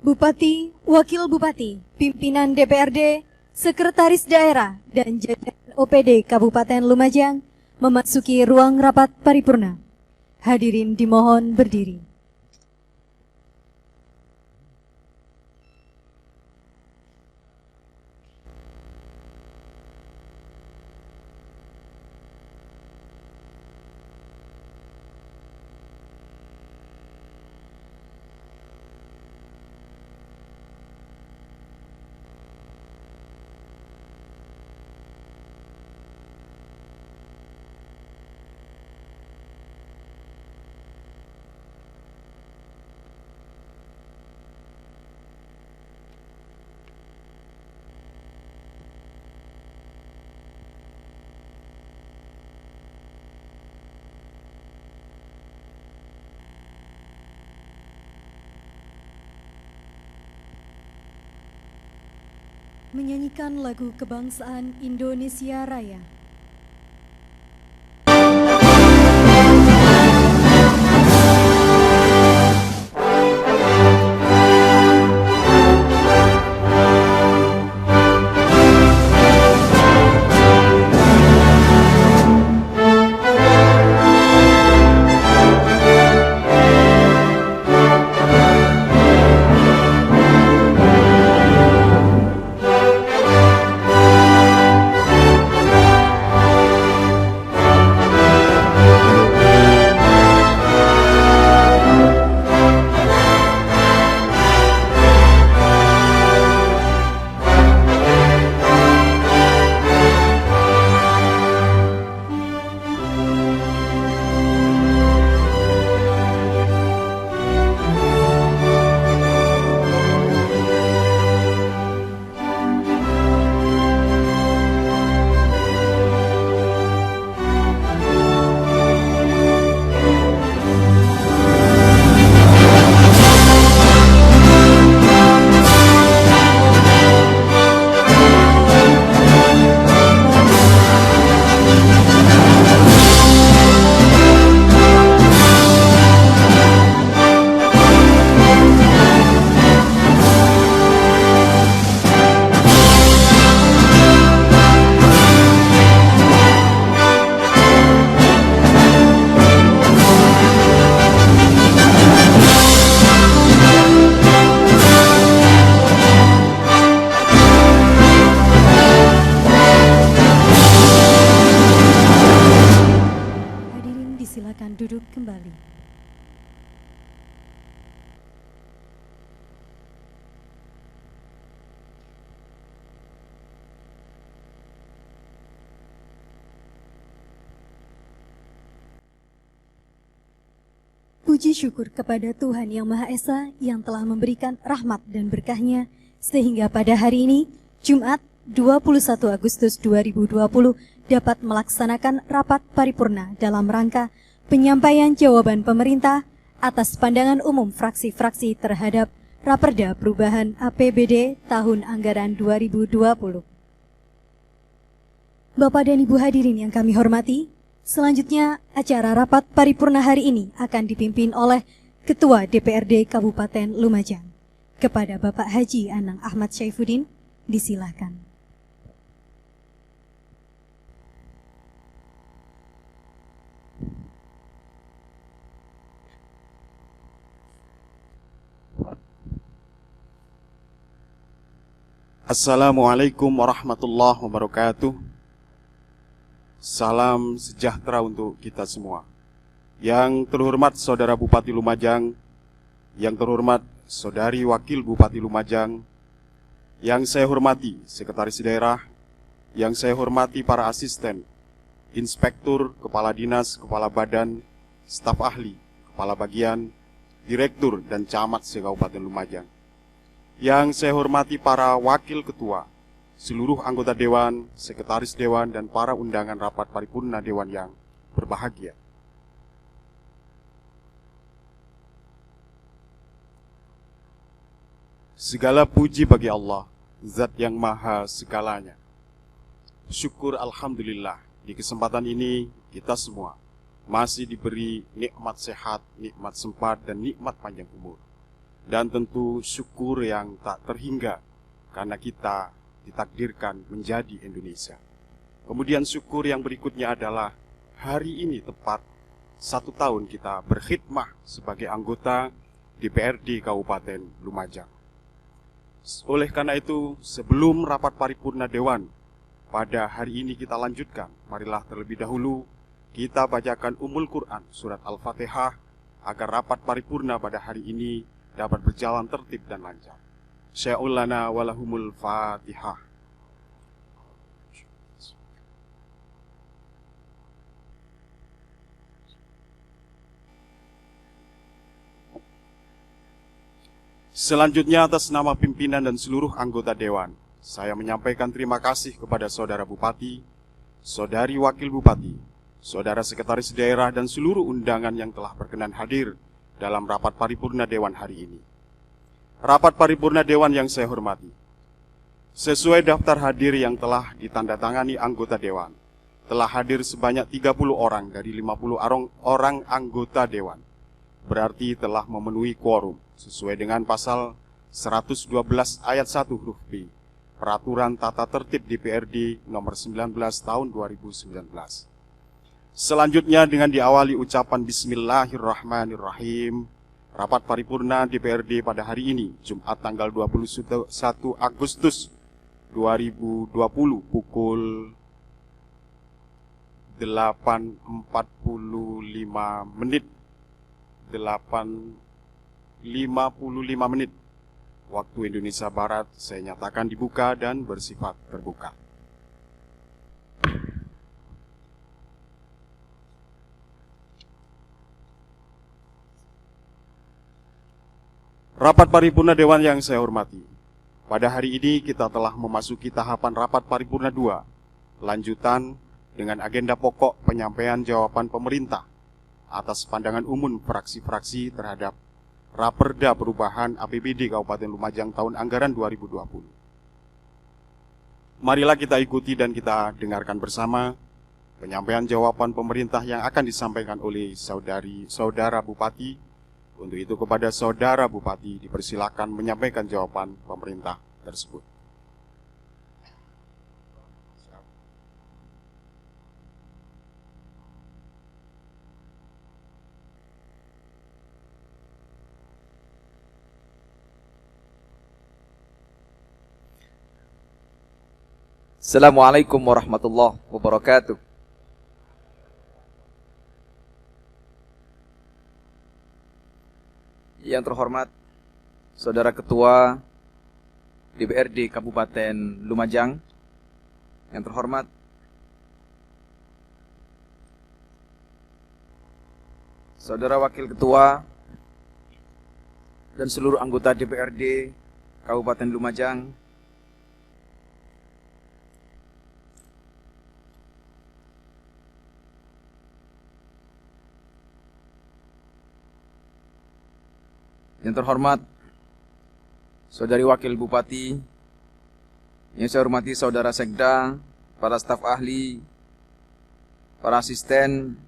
Bupati, Wakil Bupati, Pimpinan DPRD, Sekretaris Daerah, dan jajaran OPD Kabupaten Lumajang memasuki ruang rapat paripurna. Hadirin dimohon berdiri. Menyanyikan lagu kebangsaan Indonesia Raya. Silakan duduk kembali. Puji syukur kepada Tuhan Yang Maha Esa yang telah memberikan rahmat dan berkah-Nya sehingga pada hari ini, Jumat 21 Agustus 2020, dapat melaksanakan rapat paripurna dalam rangka penyampaian jawaban pemerintah atas pandangan umum fraksi-fraksi terhadap Raperda Perubahan APBD tahun anggaran 2020. Bapak dan Ibu hadirin yang kami hormati, selanjutnya acara rapat paripurna hari ini akan dipimpin oleh Ketua DPRD Kabupaten Lumajang. Kepada Bapak Haji Anang Ahmad Syaifuddin, disilahkan. Assalamualaikum warahmatullahi wabarakatuh. Salam sejahtera untuk kita semua. Yang terhormat Saudara Bupati Lumajang, yang terhormat Saudari Wakil Bupati Lumajang, yang saya hormati Sekretaris Daerah, yang saya hormati para asisten, inspektur, kepala dinas, kepala badan, staf ahli, kepala bagian, direktur, dan camat se-Kabupaten Lumajang. Yang saya hormati para wakil ketua, seluruh anggota dewan, sekretaris dewan, dan para undangan rapat paripurna dewan yang berbahagia. Segala puji bagi Allah, Zat yang maha segalanya. Syukur alhamdulillah, di kesempatan ini kita semua masih diberi nikmat sehat, nikmat sempat, dan nikmat panjang umur. dan tentu syukur yang tak terhingga karena kita ditakdirkan menjadi Indonesia. Kemudian syukur yang berikutnya adalah hari ini tepat 1 tahun kita berkhidmah sebagai anggota DPRD Kabupaten Lumajang. Oleh karena itu, sebelum rapat paripurna Dewan pada hari ini kita lanjutkan, marilah terlebih dahulu kita bacakan Ummul Quran surat Al-Fatihah agar rapat paripurna pada hari ini dapat berjalan tertib dan lancar. Syai'ul lana walahumul Fatihah. Selanjutnya atas nama pimpinan dan seluruh anggota Dewan, saya menyampaikan terima kasih kepada Saudara Bupati, Saudari Wakil Bupati, Saudara Sekretaris Daerah dan seluruh undangan yang telah berkenan hadir dalam rapat paripurna Dewan hari ini. Rapat paripurna Dewan yang saya hormati, sesuai daftar hadir yang telah ditandatangani anggota Dewan, telah hadir sebanyak 30 orang dari 50 orang anggota Dewan. Berarti telah memenuhi quorum sesuai dengan pasal 112 ayat 1 huruf B Peraturan Tata Tertib DPRD nomor 19 tahun 2019. Selanjutnya dengan diawali ucapan Bismillahirrahmanirrahim, rapat paripurna DPRD pada hari ini Jumat tanggal 21 Agustus 2020 pukul 8.45 waktu Indonesia Barat saya nyatakan dibuka dan bersifat terbuka. Rapat paripurna Dewan yang saya hormati, pada hari ini kita telah memasuki tahapan rapat paripurna 2, lanjutan dengan agenda pokok penyampaian jawaban pemerintah atas pandangan umum fraksi-fraksi terhadap Raperda Perubahan APBD Kabupaten Lumajang tahun anggaran 2020. Marilah kita ikuti dan kita dengarkan bersama penyampaian jawaban pemerintah yang akan disampaikan oleh Saudara Bupati. Untuk itu kepada Saudara Bupati dipersilakan menyampaikan jawaban pemerintah tersebut. Assalamualaikum warahmatullahi wabarakatuh. Yang terhormat Saudara Ketua DPRD Kabupaten Lumajang, yang terhormat Saudara Wakil Ketua dan seluruh anggota DPRD Kabupaten Lumajang, yang terhormat Saudari Wakil Bupati, yang saya hormati Saudara Sekda, para staf ahli, para asisten,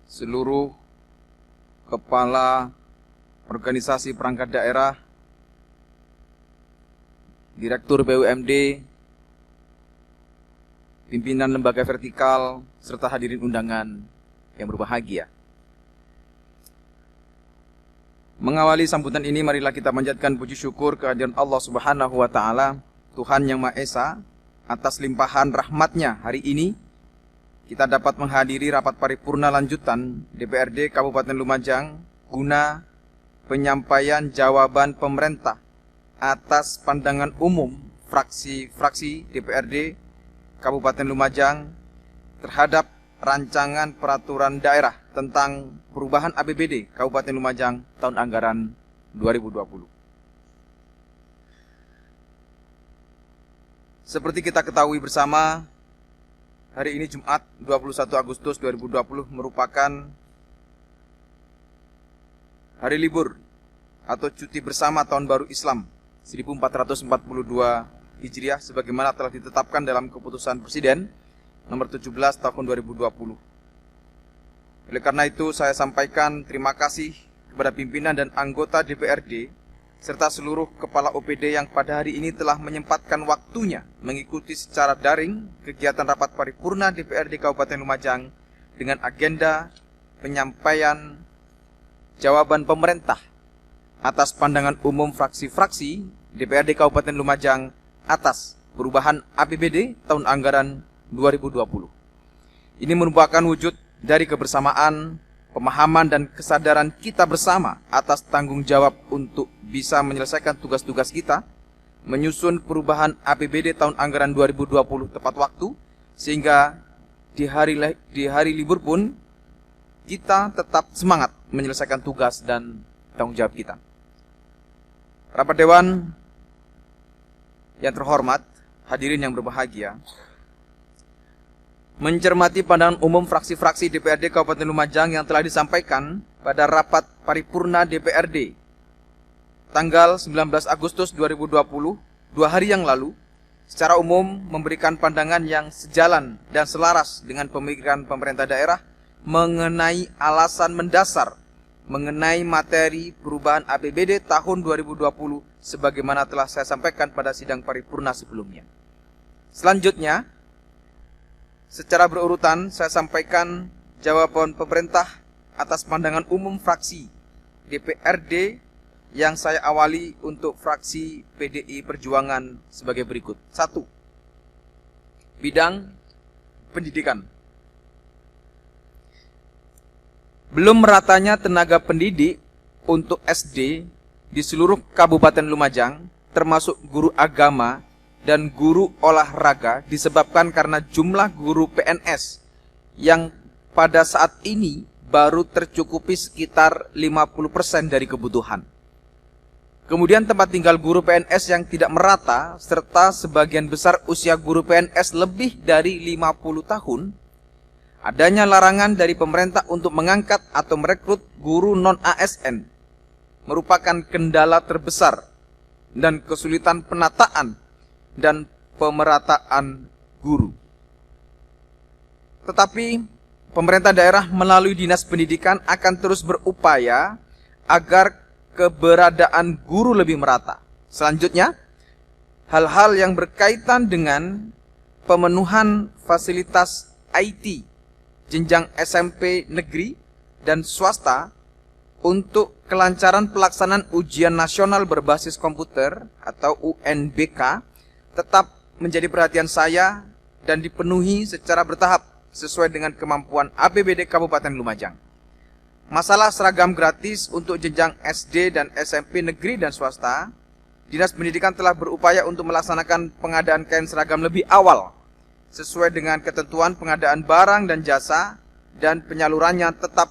seluruh kepala organisasi perangkat daerah, Direktur BUMD, pimpinan lembaga vertikal, serta hadirin undangan yang berbahagia. Mengawali sambutan ini, marilah kita panjatkan puji syukur kehadiran Allah Subhanahu wa Ta'ala, Tuhan Yang Maha Esa, atas limpahan rahmat-Nya hari ini kita dapat menghadiri rapat paripurna lanjutan DPRD Kabupaten Lumajang guna penyampaian jawaban pemerintah atas pandangan umum fraksi-fraksi DPRD Kabupaten Lumajang terhadap rancangan peraturan daerah tentang perubahan APBD Kabupaten Lumajang tahun anggaran 2020. Seperti kita ketahui bersama, hari ini Jumat 21 Agustus 2020 merupakan hari libur atau cuti bersama Tahun Baru Islam 1442 Hijriah sebagaimana telah ditetapkan dalam keputusan Presiden nomor 17 tahun 2020. Oleh karena itu saya sampaikan terima kasih kepada pimpinan dan anggota DPRD, serta seluruh kepala OPD yang pada hari ini telah menyempatkan waktunya mengikuti secara daring kegiatan rapat paripurna DPRD Kabupaten Lumajang dengan agenda penyampaian jawaban pemerintah atas pandangan umum fraksi-fraksi DPRD Kabupaten Lumajang atas perubahan APBD tahun anggaran 2020. Ini merupakan wujud dari kebersamaan, pemahaman dan kesadaran kita bersama atas tanggung jawab untuk bisa menyelesaikan tugas-tugas kita, menyusun perubahan APBD tahun anggaran 2020 tepat waktu, sehingga di hari libur pun kita tetap semangat menyelesaikan tugas dan tanggung jawab kita. Rapat Dewan yang terhormat, hadirin yang berbahagia, mencermati pandangan umum fraksi-fraksi DPRD Kabupaten Lumajang yang telah disampaikan pada rapat paripurna DPRD tanggal 19 Agustus 2020, 2 hari yang lalu, secara umum memberikan pandangan yang sejalan dan selaras dengan pemikiran pemerintah daerah mengenai alasan mendasar mengenai materi perubahan APBD tahun 2020 sebagaimana telah saya sampaikan pada sidang paripurna sebelumnya. Selanjutnya, secara berurutan saya sampaikan jawaban pemerintah atas pandangan umum fraksi DPRD yang saya awali untuk fraksi PDI Perjuangan sebagai berikut. 1. Bidang pendidikan. Belum meratanya tenaga pendidik untuk SD di seluruh Kabupaten Lumajang, termasuk guru agama dan guru olahraga, disebabkan karena jumlah guru PNS yang pada saat ini baru tercukupi sekitar 50% dari kebutuhan. Kemudian tempat tinggal guru PNS yang tidak merata, serta sebagian besar usia guru PNS lebih dari 50 tahun, adanya larangan dari pemerintah untuk mengangkat atau merekrut guru non-ASN merupakan kendala terbesar dan kesulitan penataan dan pemerataan guru. Tetapi pemerintah daerah melalui Dinas Pendidikan akan terus berupaya agar keberadaan guru lebih merata. Selanjutnya, hal-hal yang berkaitan dengan pemenuhan fasilitas IT jenjang SMP negeri dan swasta untuk kelancaran pelaksanaan ujian nasional berbasis komputer atau UNBK tetap menjadi perhatian saya dan dipenuhi secara bertahap sesuai dengan kemampuan APBD Kabupaten Lumajang. Masalah seragam gratis untuk jenjang SD dan SMP negeri dan swasta, Dinas Pendidikan telah berupaya untuk melaksanakan pengadaan kain seragam lebih awal sesuai dengan ketentuan pengadaan barang dan jasa, dan penyalurannya tetap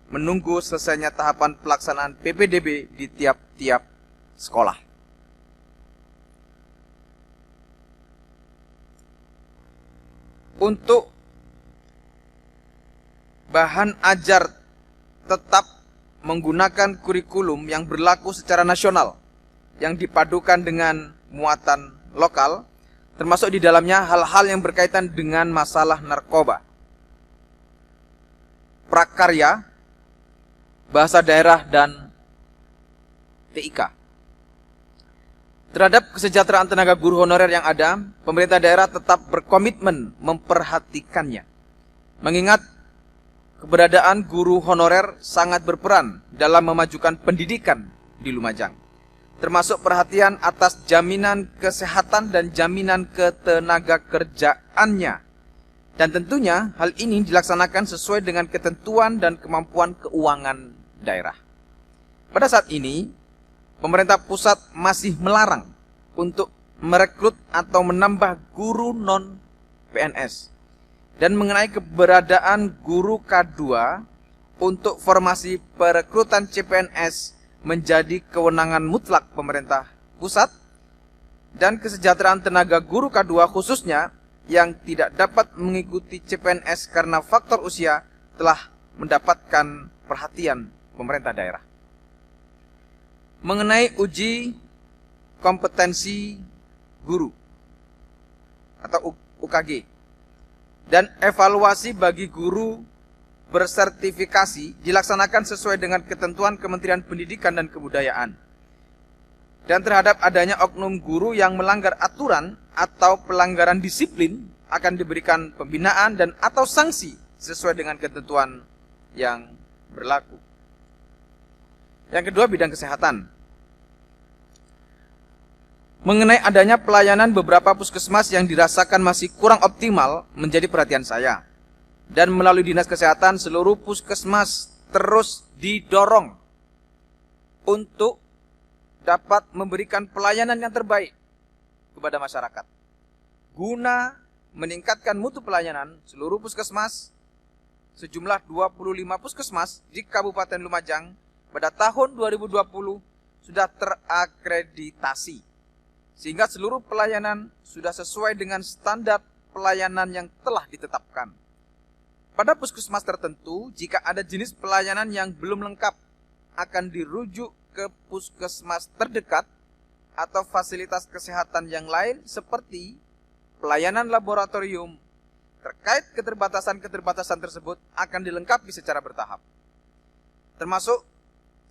menunggu selesainya tahapan pelaksanaan PPDB di tiap-tiap sekolah. Untuk bahan ajar tetap menggunakan kurikulum yang berlaku secara nasional, yang dipadukan dengan muatan lokal, termasuk di dalamnya hal-hal yang berkaitan dengan masalah narkoba, prakarya, bahasa daerah, dan TIK. Terhadap kesejahteraan tenaga guru honorer yang ada, pemerintah daerah tetap berkomitmen memperhatikannya. Mengingat keberadaan guru honorer sangat berperan dalam memajukan pendidikan di Lumajang, termasuk perhatian atas jaminan kesehatan dan jaminan ketenaga kerjaannya. Dan tentunya hal ini dilaksanakan sesuai dengan ketentuan dan kemampuan keuangan daerah. Pada saat ini, pemerintah pusat masih melarang untuk merekrut atau menambah guru non-PNS. Dan mengenai keberadaan guru K2 untuk formasi perekrutan CPNS menjadi kewenangan mutlak pemerintah pusat, dan kesejahteraan tenaga guru K2 khususnya yang tidak dapat mengikuti CPNS karena faktor usia telah mendapatkan perhatian pemerintah daerah. Mengenai uji kompetensi guru atau UKG dan evaluasi bagi guru bersertifikasi dilaksanakan sesuai dengan ketentuan Kementerian Pendidikan dan Kebudayaan. Dan terhadap adanya oknum guru yang melanggar aturan atau pelanggaran disiplin akan diberikan pembinaan dan atau sanksi sesuai dengan ketentuan yang berlaku. Yang kedua, bidang kesehatan. Mengenai adanya pelayanan beberapa puskesmas yang dirasakan masih kurang optimal menjadi perhatian saya. Dan melalui Dinas Kesehatan, seluruh puskesmas terus didorong untuk dapat memberikan pelayanan yang terbaik kepada masyarakat. Guna meningkatkan mutu pelayanan, seluruh puskesmas, sejumlah 25 puskesmas di Kabupaten Lumajang pada tahun 2020 sudah terakreditasi. Sehingga seluruh pelayanan sudah sesuai dengan standar pelayanan yang telah ditetapkan. Pada puskesmas tertentu, jika ada jenis pelayanan yang belum lengkap, akan dirujuk ke puskesmas terdekat atau fasilitas kesehatan yang lain seperti pelayanan laboratorium. Terkait keterbatasan-keterbatasan tersebut akan dilengkapi secara bertahap. Termasuk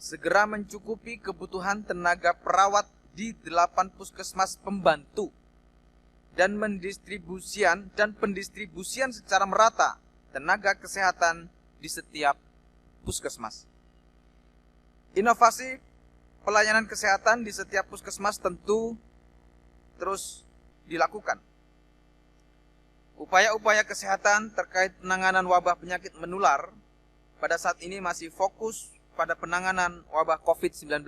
segera mencukupi kebutuhan tenaga perawat di 8 puskesmas pembantu dan pendistribusian secara merata tenaga kesehatan di setiap puskesmas. Inovasi pelayanan kesehatan di setiap puskesmas tentu terus dilakukan. Upaya-upaya kesehatan terkait penanganan wabah penyakit menular pada saat ini masih fokus pada penanganan wabah COVID-19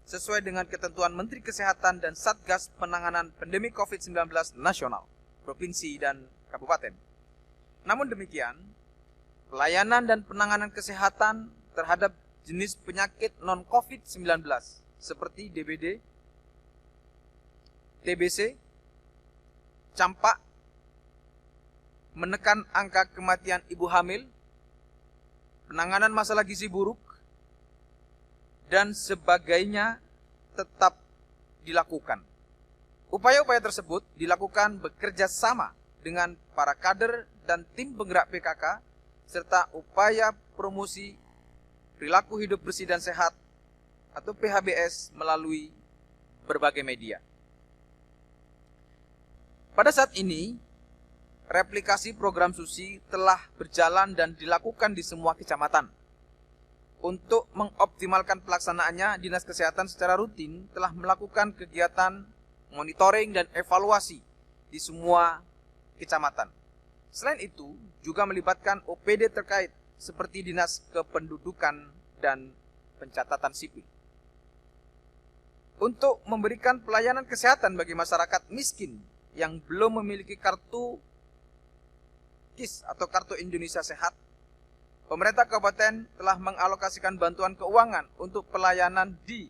sesuai dengan ketentuan Menteri Kesehatan dan Satgas Penanganan Pandemi COVID-19 Nasional, Provinsi dan Kabupaten. Namun demikian, pelayanan dan penanganan kesehatan terhadap jenis penyakit non-COVID-19 seperti DBD, TBC, campak, menekan angka kematian ibu hamil, penanganan masalah gizi buruk, dan sebagainya tetap dilakukan. Upaya-upaya tersebut dilakukan bekerja sama dengan para kader dan tim penggerak PKK, serta upaya promosi perilaku hidup bersih dan sehat atau PHBS melalui berbagai media. Pada saat ini, replikasi program SUSI telah berjalan dan dilakukan di semua kecamatan. Untuk mengoptimalkan pelaksanaannya, Dinas Kesehatan secara rutin telah melakukan kegiatan monitoring dan evaluasi di semua kecamatan. Selain itu, juga melibatkan OPD terkait seperti Dinas Kependudukan dan Pencatatan Sipil. Untuk memberikan pelayanan kesehatan bagi masyarakat miskin yang belum memiliki kartu KIS atau Kartu Indonesia Sehat, pemerintah kabupaten telah mengalokasikan bantuan keuangan untuk pelayanan di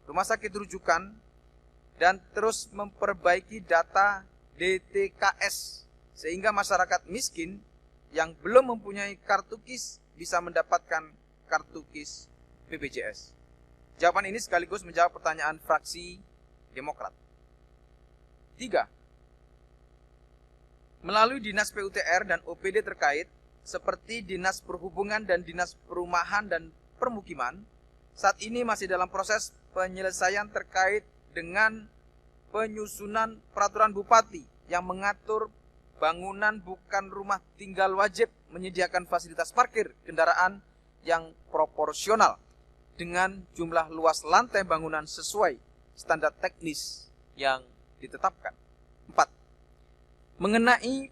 rumah sakit rujukan dan terus memperbaiki data DTKS sehingga masyarakat miskin yang belum mempunyai kartu KIS bisa mendapatkan kartu KIS BPJS. Jawaban ini sekaligus menjawab pertanyaan fraksi Demokrat. 3. Melalui Dinas PUTR dan OPD terkait seperti Dinas Perhubungan dan Dinas Perumahan dan Permukiman, saat ini masih dalam proses penyelesaian terkait dengan penyusunan peraturan bupati yang mengatur bangunan bukan rumah tinggal wajib menyediakan fasilitas parkir kendaraan yang proporsional dengan jumlah luas lantai bangunan sesuai standar teknis yang ditetapkan. 4. Mengenai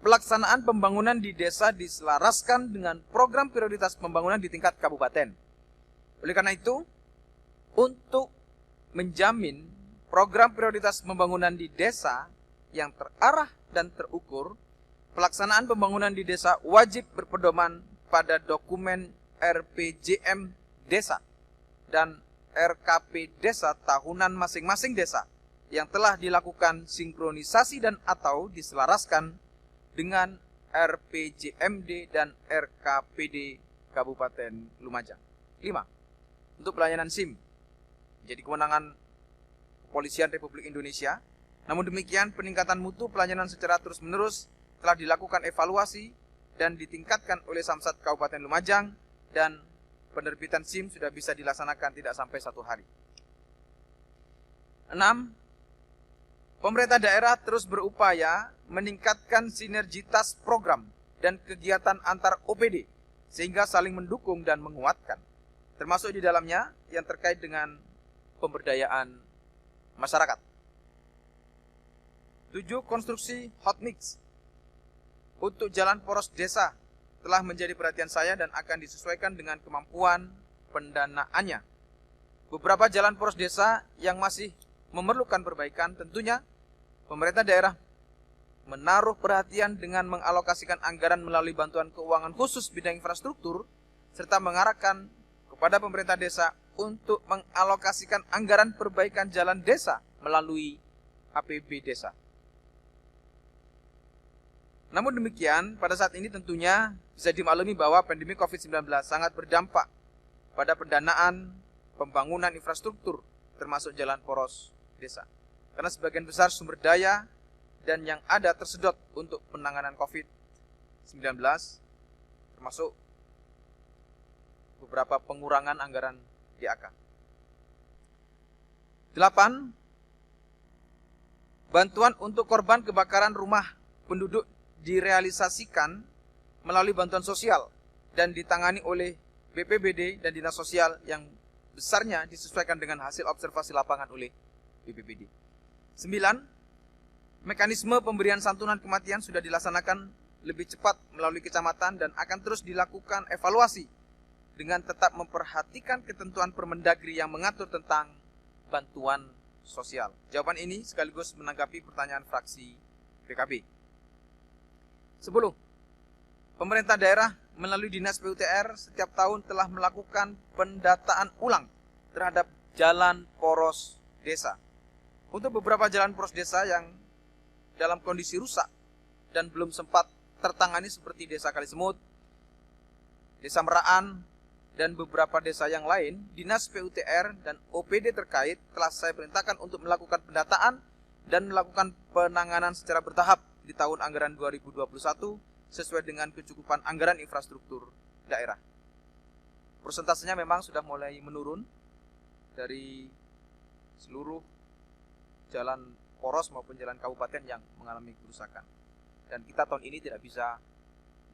pelaksanaan pembangunan di desa diselaraskan dengan program prioritas pembangunan di tingkat kabupaten. Oleh karena itu, untuk menjamin program prioritas pembangunan di desa yang terarah dan terukur, pelaksanaan pembangunan di desa wajib berpedoman pada dokumen RPJM desa dan RKP desa tahunan masing-masing desa yang telah dilakukan sinkronisasi dan atau diselaraskan dengan RPJMD dan RKPD Kabupaten Lumajang. 5. Untuk pelayanan SIM jadi kewenangan Kepolisian Republik Indonesia. Namun demikian, peningkatan mutu pelayanan secara terus-menerus telah dilakukan evaluasi dan ditingkatkan oleh Samsat Kabupaten Lumajang, dan penerbitan SIM sudah bisa dilaksanakan tidak sampai 1 hari. 6. Pemerintah daerah terus berupaya meningkatkan sinergitas program dan kegiatan antar OPD sehingga saling mendukung dan menguatkan, termasuk di dalamnya yang terkait dengan pemberdayaan masyarakat. 7. Konstruksi hot mix untuk jalan poros desa telah menjadi perhatian saya dan akan disesuaikan dengan kemampuan pendanaannya. Beberapa jalan poros desa yang masih memerlukan perbaikan, tentunya pemerintah daerah menaruh perhatian dengan mengalokasikan anggaran melalui bantuan keuangan khusus bidang infrastruktur, serta mengarahkan kepada pemerintah desa untuk mengalokasikan anggaran perbaikan jalan desa melalui APB desa. Namun demikian, pada saat ini tentunya bisa dimaklumi bahwa pandemi COVID-19 sangat berdampak pada pendanaan pembangunan infrastruktur, termasuk jalan poros desa. Karena sebagian besar sumber daya dan yang ada tersedot untuk penanganan COVID-19, termasuk beberapa pengurangan anggaran DAK. 8. Bantuan untuk korban kebakaran rumah penduduk direalisasikan melalui bantuan sosial dan ditangani oleh BPBD dan Dinas Sosial yang besarnya disesuaikan dengan hasil observasi lapangan oleh BPBD. 9. Mekanisme pemberian santunan kematian sudah dilaksanakan lebih cepat melalui kecamatan dan akan terus dilakukan evaluasi dengan tetap memperhatikan ketentuan Permendagri yang mengatur tentang bantuan sosial. Jawaban ini sekaligus menanggapi pertanyaan fraksi PKB. 10. Pemerintah daerah melalui Dinas PUTR setiap tahun telah melakukan pendataan ulang terhadap jalan poros desa. Untuk beberapa jalan poros desa yang dalam kondisi rusak dan belum sempat tertangani seperti Desa Kalisemut, Desa Meraan, dan beberapa desa yang lain, Dinas PUTR dan OPD terkait telah saya perintahkan untuk melakukan pendataan dan melakukan penanganan secara bertahap di tahun anggaran 2021 sesuai dengan kecukupan anggaran infrastruktur daerah. Persentasenya memang sudah mulai menurun dari seluruh jalan poros maupun jalan kabupaten yang mengalami kerusakan. Dan kita tahun ini tidak bisa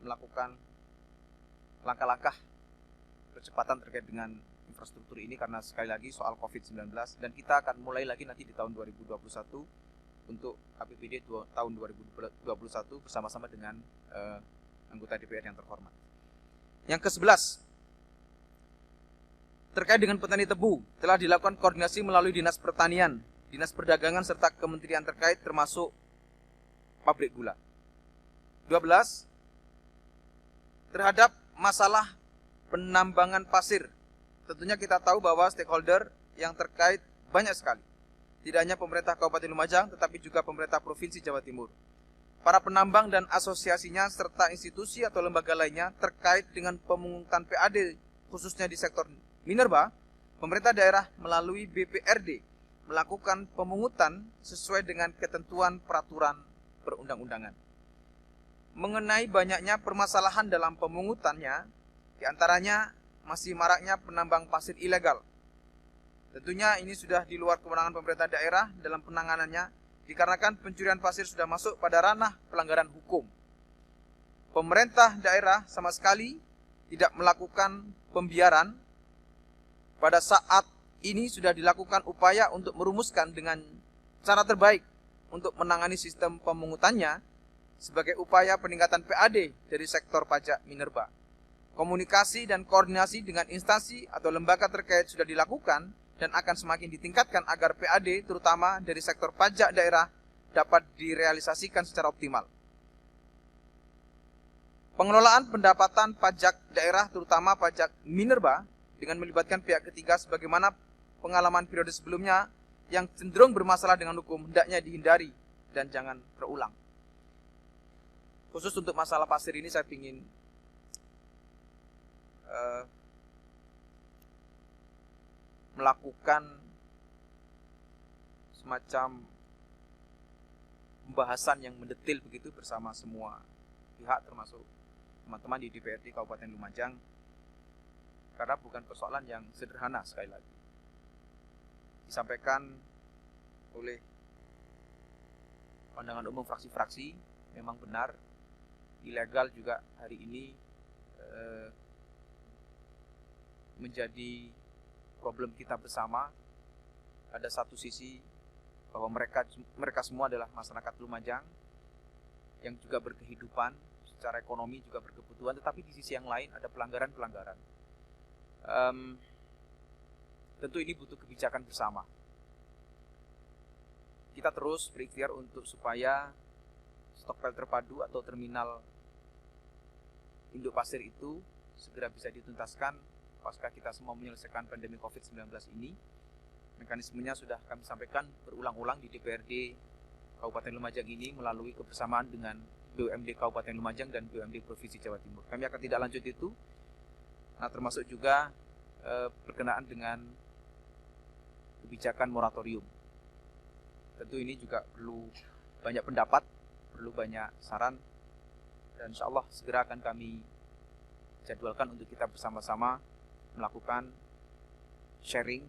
melakukan langkah-langkah percepatan terkait dengan infrastruktur ini karena sekali lagi soal COVID-19, dan kita akan mulai lagi nanti di tahun 2021 untuk APBD tahun 2021 bersama-sama dengan anggota DPR yang terhormat. Yang ke-11, terkait dengan petani tebu, telah dilakukan koordinasi melalui Dinas Pertanian, Dinas Perdagangan, serta kementerian terkait termasuk pabrik gula. 12, terhadap masalah penambangan pasir. Tentunya kita tahu bahwa stakeholder yang terkait banyak sekali. Tidak hanya pemerintah Kabupaten Lumajang, tetapi juga pemerintah Provinsi Jawa Timur. Para penambang dan asosiasinya serta institusi atau lembaga lainnya terkait dengan pemungutan PAD, khususnya di sektor minerba, pemerintah daerah melalui BPRD melakukan pemungutan sesuai dengan ketentuan peraturan perundang-undangan. Mengenai banyaknya permasalahan dalam pemungutannya, diantaranya masih maraknya penambang pasir ilegal. Tentunya ini sudah di luar kewenangan pemerintah daerah dalam penanganannya, dikarenakan pencurian pasir sudah masuk pada ranah pelanggaran hukum. Pemerintah daerah sama sekali tidak melakukan pembiaran. Pada saat ini sudah dilakukan upaya untuk merumuskan dengan cara terbaik untuk menangani sistem pemungutannya sebagai upaya peningkatan PAD dari sektor pajak minerba. Komunikasi dan koordinasi dengan instansi atau lembaga terkait sudah dilakukan dan akan semakin ditingkatkan agar PAD terutama dari sektor pajak daerah dapat direalisasikan secara optimal. Pengelolaan pendapatan pajak daerah terutama pajak minerba dengan melibatkan pihak ketiga sebagaimana pengalaman periode sebelumnya yang cenderung bermasalah dengan hukum hendaknya dihindari dan jangan terulang. Khusus untuk masalah pasir ini saya ingin melakukan semacam pembahasan yang mendetil begitu bersama semua pihak termasuk teman-teman di DPRD Kabupaten Lumajang, karena bukan persoalan yang sederhana. Sekali lagi disampaikan oleh pandangan umum fraksi-fraksi, memang benar ilegal juga hari ini menjadi problem kita bersama. Ada satu sisi bahwa mereka semua adalah masyarakat Lumajang yang juga berkehidupan secara ekonomi, juga berkebutuhan, tetapi di sisi yang lain ada pelanggaran-pelanggaran. Tentu ini butuh kebijakan bersama. Kita terus berikhtiar untuk supaya stokpil terpadu atau terminal induk pasir itu segera bisa dituntaskan pasca kita semua menyelesaikan pandemi COVID-19 ini. Mekanismenya sudah kami sampaikan berulang-ulang di DPRD Kabupaten Lumajang ini melalui kebersamaan dengan BUMD Kabupaten Lumajang dan BUMD Provinsi Jawa Timur. Kami akan tidak lanjut itu. Nah, termasuk juga berkenaan dengan kebijakan moratorium. Tentu ini juga perlu banyak pendapat, perlu banyak saran, dan insya Allah segera akan kami jadwalkan untuk kita bersama-sama melakukan sharing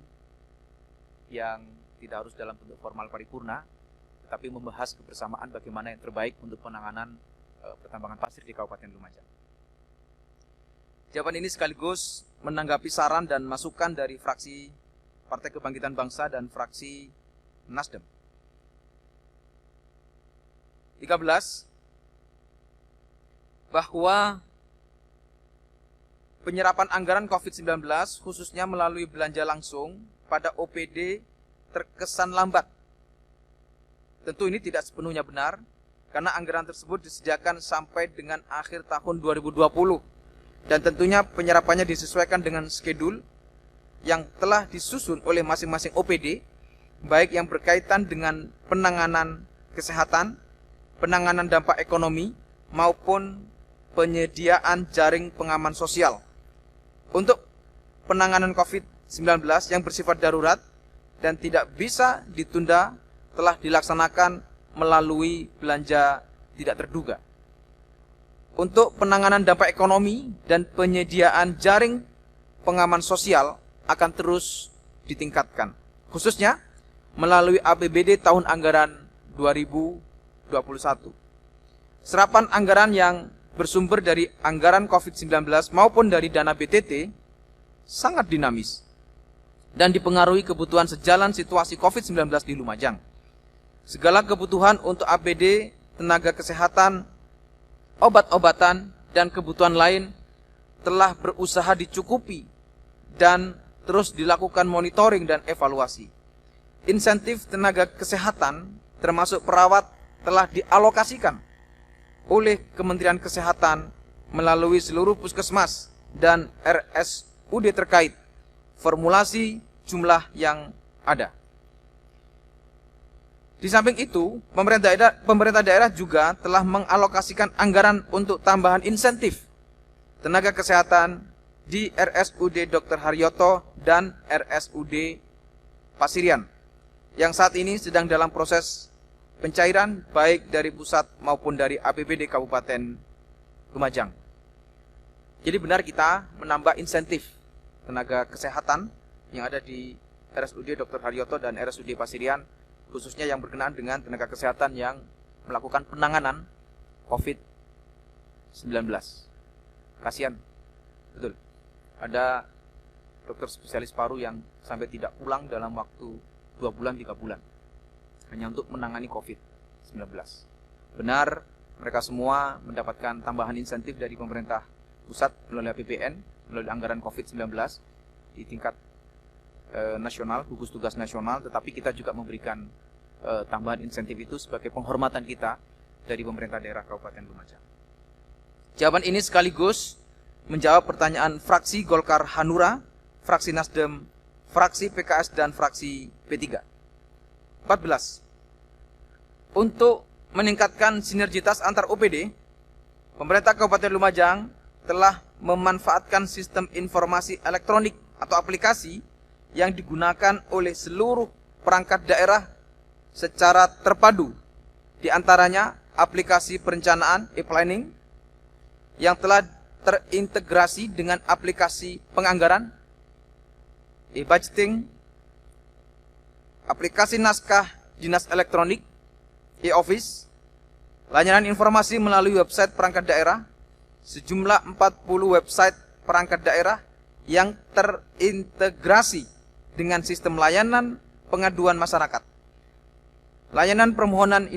yang tidak harus dalam bentuk formal paripurna, tetapi membahas kebersamaan bagaimana yang terbaik untuk penanganan pertambangan pasir di Kabupaten Lumajang. Jawaban ini sekaligus menanggapi saran dan masukan dari fraksi Partai Kebangkitan Bangsa dan fraksi Nasdem. 13. Bahwa penyerapan anggaran COVID-19 khususnya melalui belanja langsung pada OPD terkesan lambat. Tentu ini tidak sepenuhnya benar, karena anggaran tersebut disediakan sampai dengan akhir tahun 2020. Dan tentunya penyerapannya disesuaikan dengan skedul yang telah disusun oleh masing-masing OPD, baik yang berkaitan dengan penanganan kesehatan, penanganan dampak ekonomi, maupun penyediaan jaring pengaman sosial. Untuk penanganan COVID-19 yang bersifat darurat dan tidak bisa ditunda telah dilaksanakan melalui belanja tidak terduga. Untuk penanganan dampak ekonomi dan penyediaan jaring pengaman sosial akan terus ditingkatkan, khususnya melalui APBD tahun anggaran 2021. Serapan anggaran yang bersumber dari anggaran COVID-19 maupun dari dana BTT sangat dinamis dan dipengaruhi kebutuhan sejalan situasi COVID-19 di Lumajang. Segala kebutuhan untuk APD, tenaga kesehatan, obat-obatan, dan kebutuhan lain telah berusaha dicukupi dan terus dilakukan monitoring dan evaluasi. Insentif tenaga kesehatan termasuk perawat telah dialokasikan oleh Kementerian Kesehatan melalui seluruh puskesmas dan RSUD terkait, formulasi jumlah yang ada. Di samping itu, pemerintah daerah juga telah mengalokasikan anggaran untuk tambahan insentif tenaga kesehatan di RSUD Dr. Haryoto dan RSUD Pasirian, yang saat ini sedang dalam proses pencairan baik dari pusat maupun dari APBD Kabupaten Lumajang. Jadi benar kita menambah insentif tenaga kesehatan yang ada di RSUD Dr. Haryoto dan RSUD Pasirian, khususnya yang berkenaan dengan tenaga kesehatan yang melakukan penanganan COVID-19. Kasihan, betul. Ada dokter spesialis paru yang sampai tidak pulang dalam waktu 2 bulan, 3 bulan. Hanya untuk menangani COVID-19. Benar, mereka semua mendapatkan tambahan insentif dari pemerintah pusat melalui APBN, melalui anggaran COVID-19 di tingkat nasional, gugus tugas nasional, tetapi kita juga memberikan tambahan insentif itu sebagai penghormatan kita dari pemerintah daerah Kabupaten Lumajang. Jawaban ini sekaligus menjawab pertanyaan fraksi Golkar Hanura, fraksi Nasdem, fraksi PKS, dan fraksi P3. 14. Untuk meningkatkan sinergitas antar OPD, pemerintah Kabupaten Lumajang telah memanfaatkan sistem informasi elektronik atau aplikasi yang digunakan oleh seluruh perangkat daerah secara terpadu, di antaranya aplikasi perencanaan e-planning yang telah terintegrasi dengan aplikasi penganggaran, e-budgeting, aplikasi naskah dinas elektronik, e-office, layanan informasi melalui website perangkat daerah, sejumlah 40 website perangkat daerah yang terintegrasi dengan sistem layanan pengaduan masyarakat. Layanan permohonan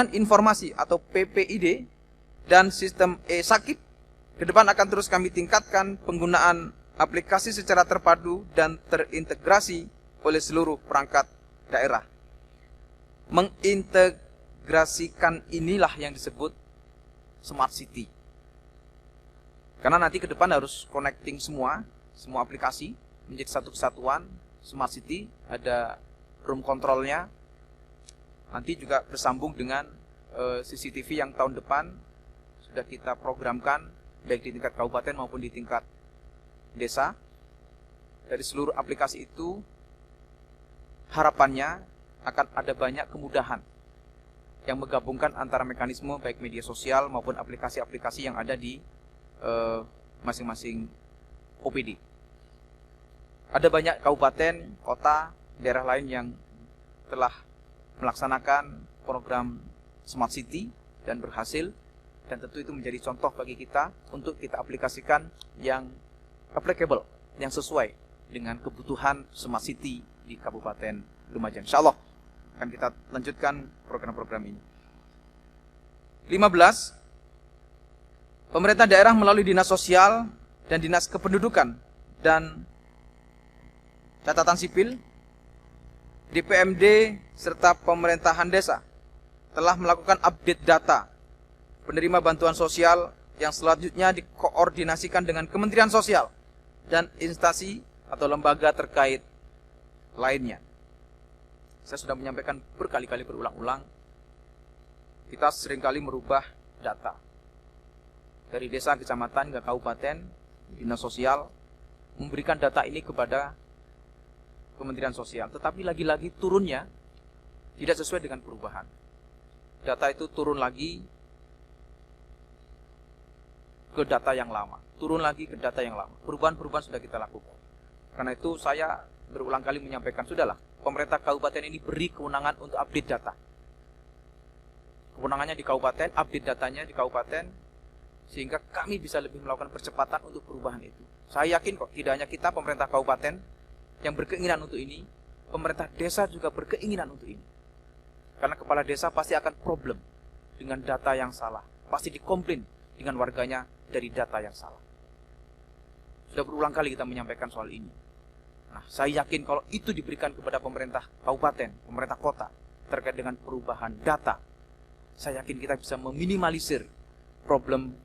informasi atau PPID dan sistem e-sakit. Ke depan akan terus kami tingkatkan penggunaan aplikasi secara terpadu dan terintegrasi oleh seluruh perangkat daerah. Mengintegrasikan inilah yang disebut Smart City. Karena nanti ke depan harus connecting semua aplikasi menjadi satu kesatuan. Smart City ada room controlnya, nanti juga bersambung dengan CCTV yang tahun depan sudah kita programkan baik di tingkat kabupaten maupun di tingkat desa. Dari seluruh aplikasi itu harapannya akan ada banyak kemudahan yang menggabungkan antara mekanisme baik media sosial maupun aplikasi-aplikasi yang ada di masing-masing OPD. Ada banyak kabupaten, kota, daerah lain yang telah melaksanakan program Smart City dan berhasil, dan tentu itu menjadi contoh bagi kita untuk kita aplikasikan yang applicable, yang sesuai dengan kebutuhan Smart City di Kabupaten Lumajang. Insyaallah akan kita lanjutkan program-program ini. 15. Pemerintah daerah melalui Dinas Sosial dan Dinas Kependudukan dan Catatan Sipil, DPMD serta pemerintahan desa telah melakukan update data penerima bantuan sosial yang selanjutnya dikoordinasikan dengan Kementerian Sosial dan instansi atau lembaga terkait lainnya. Saya sudah menyampaikan berkali-kali berulang-ulang, kita seringkali merubah data dari desa, kecamatan, ke kabupaten, dinas sosial, memberikan data ini kepada Kementerian Sosial, tetapi lagi-lagi turunnya tidak sesuai dengan perubahan. Data itu turun lagi ke data yang lama, turun lagi ke data yang lama. Perubahan-perubahan sudah kita lakukan. Karena itu saya berulang kali menyampaikan, sudahlah, pemerintah kabupaten ini beri kewenangan untuk update data. Kewenangannya di kabupaten, update datanya di kabupaten, sehingga kami bisa lebih melakukan percepatan untuk perubahan itu. Saya yakin kok, tidak hanya kita pemerintah kabupaten yang berkeinginan untuk ini, pemerintah desa juga berkeinginan untuk ini. Karena kepala desa pasti akan problem dengan data yang salah, pasti dikomplain dengan warganya dari data yang salah. Sudah berulang kali kita menyampaikan soal ini. Nah, saya yakin kalau itu diberikan kepada pemerintah kabupaten, pemerintah kota terkait dengan perubahan data, saya yakin kita bisa meminimalisir problem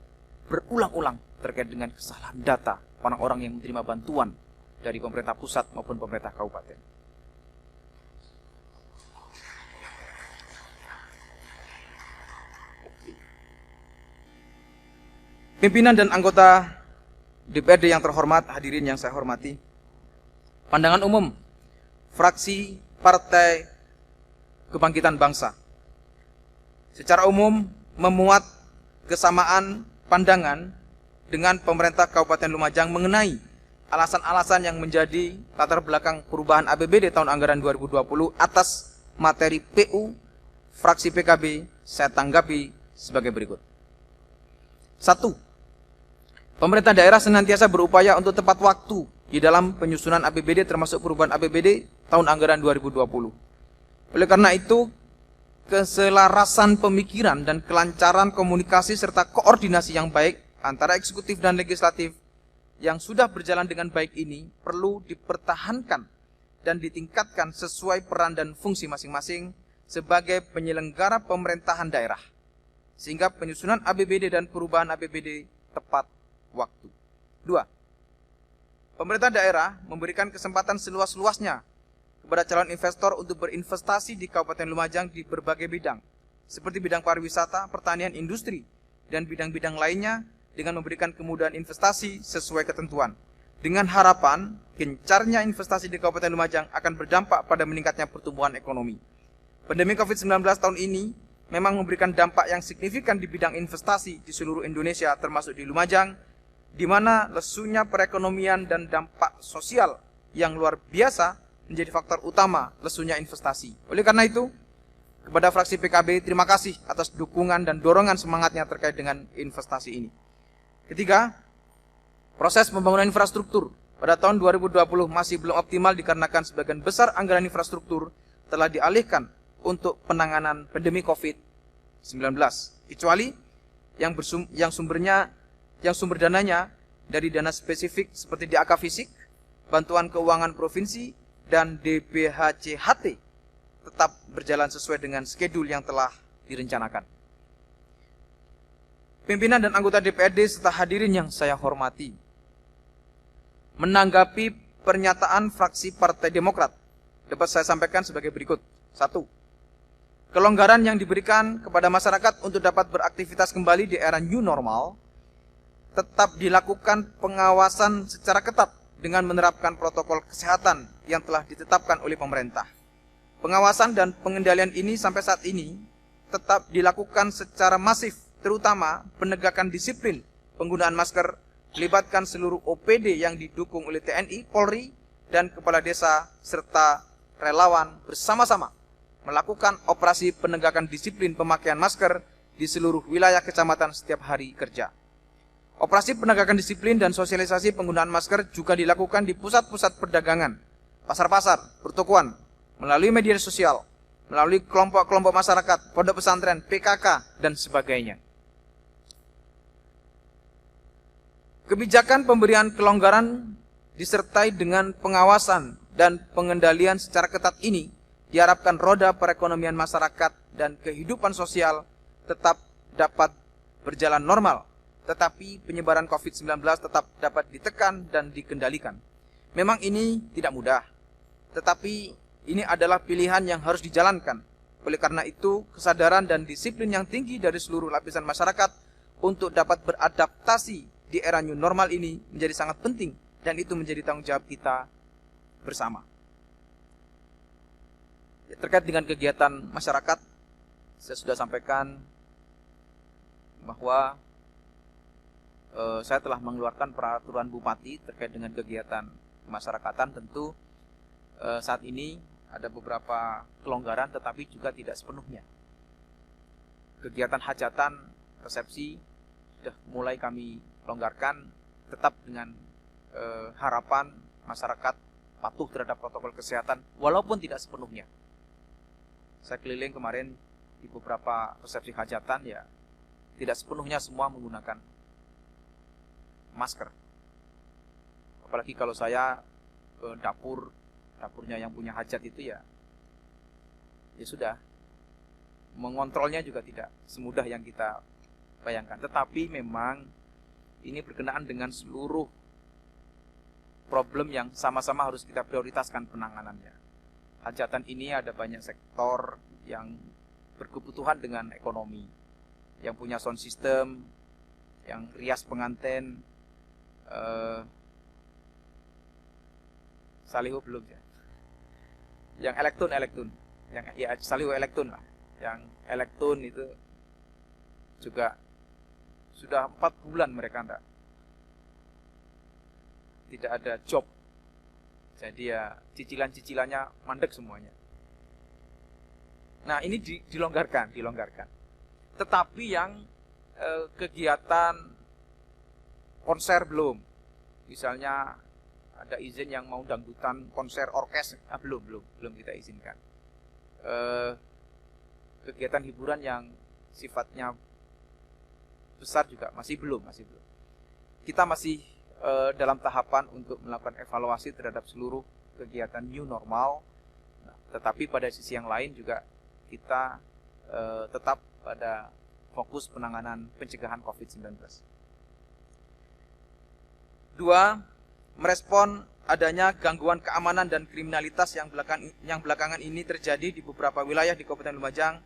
berulang-ulang terkait dengan kesalahan data orang-orang yang menerima bantuan dari pemerintah pusat maupun pemerintah kabupaten. Pimpinan dan anggota DPRD yang terhormat, hadirin yang saya hormati, pandangan umum fraksi Partai Kebangkitan Bangsa secara umum memuat kesamaan pandangan dengan pemerintah Kabupaten Lumajang mengenai alasan-alasan yang menjadi latar belakang perubahan APBD tahun anggaran 2020 atas materi PU fraksi PKB saya tanggapi sebagai berikut. 1. Pemerintah daerah senantiasa berupaya untuk tepat waktu di dalam penyusunan APBD termasuk perubahan APBD tahun anggaran 2020. Oleh karena itu, keselarasan pemikiran dan kelancaran komunikasi serta koordinasi yang baik antara eksekutif dan legislatif yang sudah berjalan dengan baik ini perlu dipertahankan dan ditingkatkan sesuai peran dan fungsi masing-masing sebagai penyelenggara pemerintahan daerah, sehingga penyusunan APBD dan perubahan APBD tepat waktu. 2. Pemerintah daerah memberikan kesempatan seluas-luasnya kepada calon investor untuk berinvestasi di Kabupaten Lumajang di berbagai bidang, seperti bidang pariwisata, pertanian, industri, dan bidang-bidang lainnya dengan memberikan kemudahan investasi sesuai ketentuan. Dengan harapan, gencarnya investasi di Kabupaten Lumajang akan berdampak pada meningkatnya pertumbuhan ekonomi. Pandemi COVID-19 tahun ini memang memberikan dampak yang signifikan di bidang investasi di seluruh Indonesia termasuk di Lumajang, di mana lesunya perekonomian dan dampak sosial yang luar biasa menjadi faktor utama lesunya investasi. Oleh karena itu, kepada fraksi PKB, terima kasih atas dukungan dan dorongan semangatnya terkait dengan investasi ini. Ketiga, proses pembangunan infrastruktur pada tahun 2020 masih belum optimal dikarenakan sebagian besar anggaran infrastruktur telah dialihkan untuk penanganan pandemi COVID-19, kecuali yang sumber dananya dari dana spesifik seperti DAK Fisik, bantuan keuangan provinsi, dan DBHCHT tetap berjalan sesuai dengan skedul yang telah direncanakan. Pimpinan dan anggota DPRD serta hadirin yang saya hormati, menanggapi pernyataan fraksi Partai Demokrat dapat saya sampaikan sebagai berikut. 1. Kelonggaran yang diberikan kepada masyarakat untuk dapat beraktivitas kembali di era new normal tetap dilakukan pengawasan secara ketat dengan menerapkan protokol kesehatan yang telah ditetapkan oleh pemerintah. Pengawasan dan pengendalian ini sampai saat ini tetap dilakukan secara masif, terutama penegakan disiplin penggunaan masker, melibatkan seluruh OPD yang didukung oleh TNI, Polri, dan kepala desa serta relawan bersama-sama melakukan operasi penegakan disiplin pemakaian masker di seluruh wilayah kecamatan setiap hari kerja. Operasi penegakan disiplin dan sosialisasi penggunaan masker juga dilakukan di pusat-pusat perdagangan, pasar-pasar, pertokoan, melalui media sosial, melalui kelompok-kelompok masyarakat, pondok pesantren, PKK, dan sebagainya. Kebijakan pemberian kelonggaran disertai dengan pengawasan dan pengendalian secara ketat ini diharapkan roda perekonomian masyarakat dan kehidupan sosial tetap dapat berjalan normal, tetapi penyebaran COVID-19 tetap dapat ditekan dan dikendalikan. Memang ini tidak mudah, tetapi ini adalah pilihan yang harus dijalankan. Oleh karena itu, kesadaran dan disiplin yang tinggi dari seluruh lapisan masyarakat untuk dapat beradaptasi di era new normal ini menjadi sangat penting, dan itu menjadi tanggung jawab kita bersama. Terkait dengan kegiatan masyarakat, saya sudah sampaikan bahwa saya telah mengeluarkan peraturan bupati terkait dengan kegiatan kemasyarakatan. Tentu saat ini ada beberapa kelonggaran, tetapi juga tidak sepenuhnya. Kegiatan hajatan, resepsi sudah mulai kami longgarkan, tetap dengan harapan masyarakat patuh terhadap protokol kesehatan, walaupun tidak sepenuhnya. Saya keliling kemarin di beberapa resepsi hajatan, ya tidak sepenuhnya semua menggunakan masker. Apalagi kalau saya ke dapurnya yang punya hajat itu ya sudah, mengontrolnya juga tidak semudah yang kita bayangkan. Tetapi memang ini berkenaan dengan seluruh problem yang sama-sama harus kita prioritaskan penanganannya. Hajatan ini ada banyak sektor yang berkebutuhan dengan ekonomi, yang punya sound system, yang rias pengantin, Salihu belum ya, yang elektron, yang ya Salihu elektron lah, yang elektron itu juga sudah 4 bulan mereka tidak ada job. Jadi ya cicilan-cicilannya mandek semuanya. Nah ini dilonggarkan. Tetapi yang kegiatan konser belum. Misalnya ada izin yang mau dangdutan konser orkes, belum kita izinkan. Kegiatan hiburan yang sifatnya besar juga masih belum. Kita masih dalam tahapan untuk melakukan evaluasi terhadap seluruh kegiatan new normal. Nah, tetapi pada sisi yang lain juga kita tetap pada fokus penanganan pencegahan COVID-19. 2. Merespon adanya gangguan keamanan dan kriminalitas yang belakangan ini terjadi di beberapa wilayah di Kabupaten Lumajang,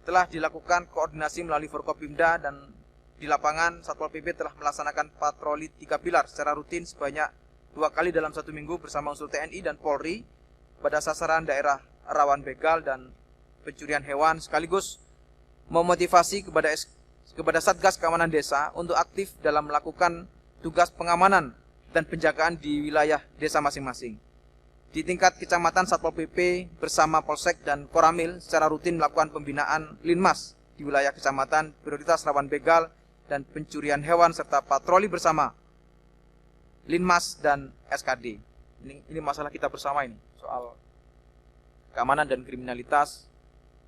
telah dilakukan koordinasi melalui Forkopimda, dan di lapangan Satpol PP telah melaksanakan patroli 3 pilar secara rutin sebanyak 2 kali dalam 1 minggu bersama unsur TNI dan Polri pada sasaran daerah rawan begal dan pencurian hewan, sekaligus memotivasi kepada Satgas Keamanan Desa untuk aktif dalam melakukan tugas pengamanan dan penjagaan di wilayah desa masing-masing. Di tingkat kecamatan, Satpol PP bersama Polsek dan Koramil secara rutin melakukan pembinaan Linmas di wilayah kecamatan, prioritas rawan begal dan pencurian hewan, serta patroli bersama Linmas dan SKD. Ini masalah kita bersama ini, soal keamanan dan kriminalitas,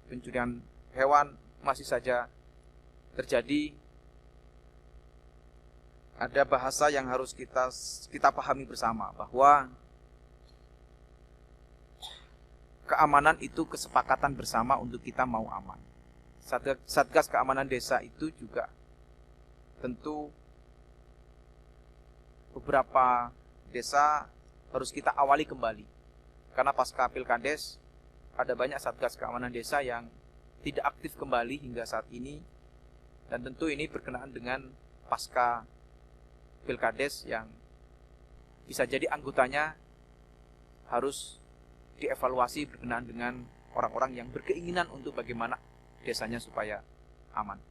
pencurian hewan masih saja terjadi. Ada bahasa yang harus kita pahami bersama, bahwa keamanan itu kesepakatan bersama untuk kita mau aman. Satgas Keamanan Desa itu juga tentu beberapa desa harus kita awali kembali. Karena pasca Pilkades ada banyak Satgas Keamanan Desa yang tidak aktif kembali hingga saat ini. Dan tentu ini berkenaan dengan pasca Pilkades yang bisa jadi anggotanya harus dievaluasi berkenaan dengan orang-orang yang berkeinginan untuk bagaimana desanya supaya aman.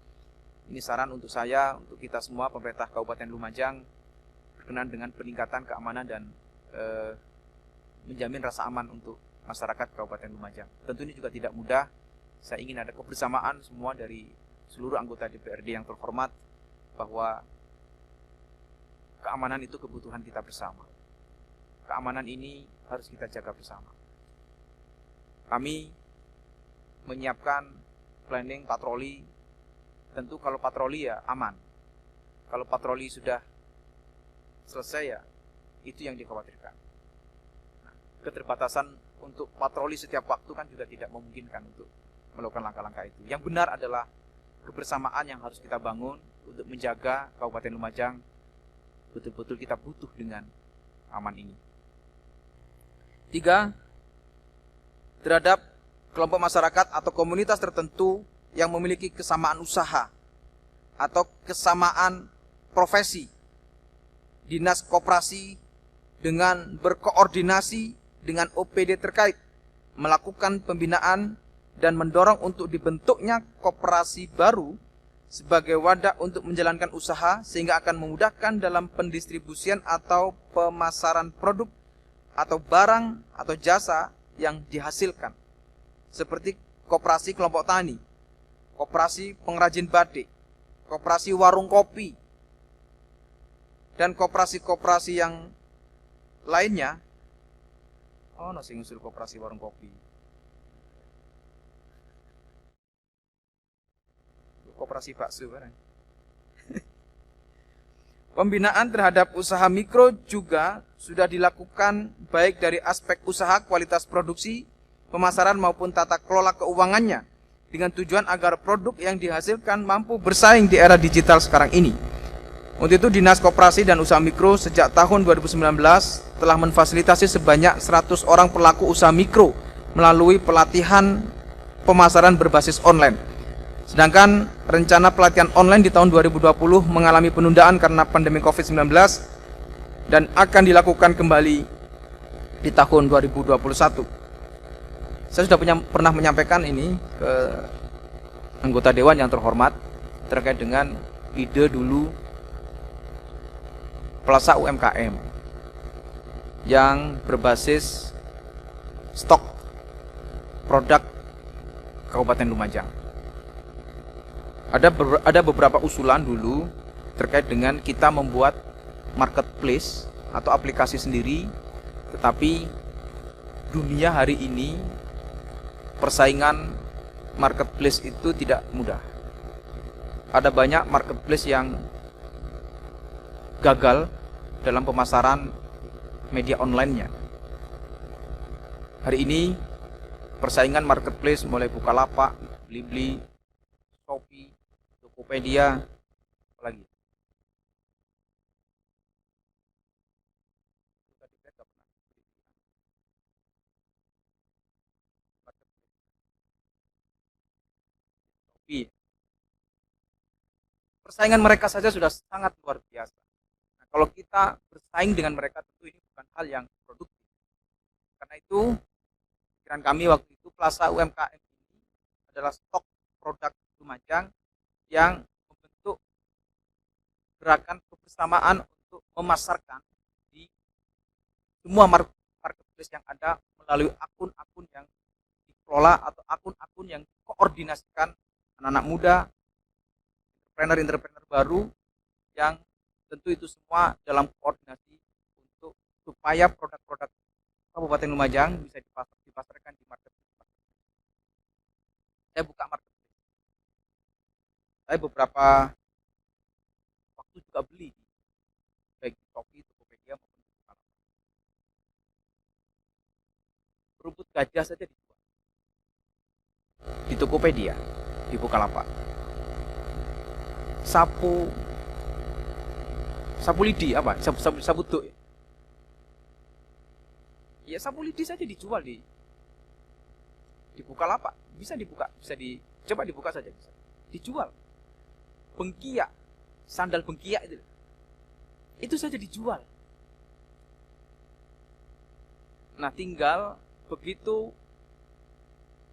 Ini saran untuk saya, untuk kita semua, pemerintah Kabupaten Lumajang, berkenaan dengan peningkatan keamanan dan menjamin rasa aman untuk masyarakat Kabupaten Lumajang. Tentu ini juga tidak mudah. Saya ingin ada kebersamaan semua dari seluruh anggota DPRD yang terhormat, bahwa keamanan itu kebutuhan kita bersama. Keamanan ini harus kita jaga bersama. Kami menyiapkan planning patroli. Tentu kalau patroli ya aman. Kalau patroli sudah selesai ya itu yang dikhawatirkan. Nah, keterbatasan untuk patroli setiap waktu kan juga tidak memungkinkan untuk melakukan langkah-langkah itu. Yang benar adalah kebersamaan yang harus kita bangun untuk menjaga Kabupaten Lumajang betul-betul kita butuh dengan aman ini. 3, terhadap kelompok masyarakat atau komunitas tertentu yang memiliki kesamaan usaha atau kesamaan profesi, Dinas Koperasi dengan berkoordinasi dengan OPD terkait melakukan pembinaan dan mendorong untuk dibentuknya koperasi baru sebagai wadah untuk menjalankan usaha, sehingga akan memudahkan dalam pendistribusian atau pemasaran produk atau barang atau jasa yang dihasilkan, seperti koperasi kelompok tani, koperasi pengrajin batik, koperasi warung kopi, dan koperasi-koperasi yang lainnya. Oh, nasi ngusul koperasi warung kopi. Koperasi bakso barang. Pembinaan terhadap usaha mikro juga sudah dilakukan baik dari aspek usaha, kualitas produksi, pemasaran maupun tata kelola keuangannya, dengan tujuan agar produk yang dihasilkan mampu bersaing di era digital sekarang ini. Untuk itu Dinas Koperasi dan Usaha Mikro sejak tahun 2019 telah memfasilitasi sebanyak 100 orang pelaku usaha mikro melalui pelatihan pemasaran berbasis online. Sedangkan rencana pelatihan online di tahun 2020 mengalami penundaan karena pandemi COVID-19 dan akan dilakukan kembali di tahun 2021. Saya sudah pernah menyampaikan ini ke anggota dewan yang terhormat terkait dengan ide dulu Plaza UMKM yang berbasis stok produk Kabupaten Lumajang. Ada beberapa usulan dulu terkait dengan kita membuat marketplace atau aplikasi sendiri, tetapi dunia hari ini persaingan marketplace itu tidak mudah. Ada banyak marketplace yang gagal dalam pemasaran media online-nya. Hari ini persaingan marketplace mulai Bukalapak, Blibli, Shopee, Tokopedia, apalagi. Persaingan mereka saja sudah sangat luar biasa. Nah, kalau kita bersaing dengan mereka, tentu ini bukan hal yang produktif. Karena itu, pikiran kami waktu itu Plaza UMKM ini adalah stok produk Lumajang yang membentuk gerakan kebersamaan untuk memasarkan di semua marketplace yang ada melalui akun-akun yang dikelola atau akun-akun yang koordinasikan anak-anak muda, entrepreneur-entrepreneur baru, yang tentu itu semua dalam koordinasi untuk supaya produk-produk Kabupaten Lumajang bisa dipasarkan di marketplace. Saya buka marketplace. Saya beberapa waktu juga beli baik di Shopee, Tokopedia maupun di Bukalapak. Rumput gajah saja dijual di Tokopedia, di Bukalapak. Sapu lidi apa? Sapu duk. Ya sapu lidi saja dijual di Bukalapak. Bisa dibuka, coba dibuka saja bisa. Dijual. Bengkiak, sandal bengkiak itu saja dijual. Nah, tinggal begitu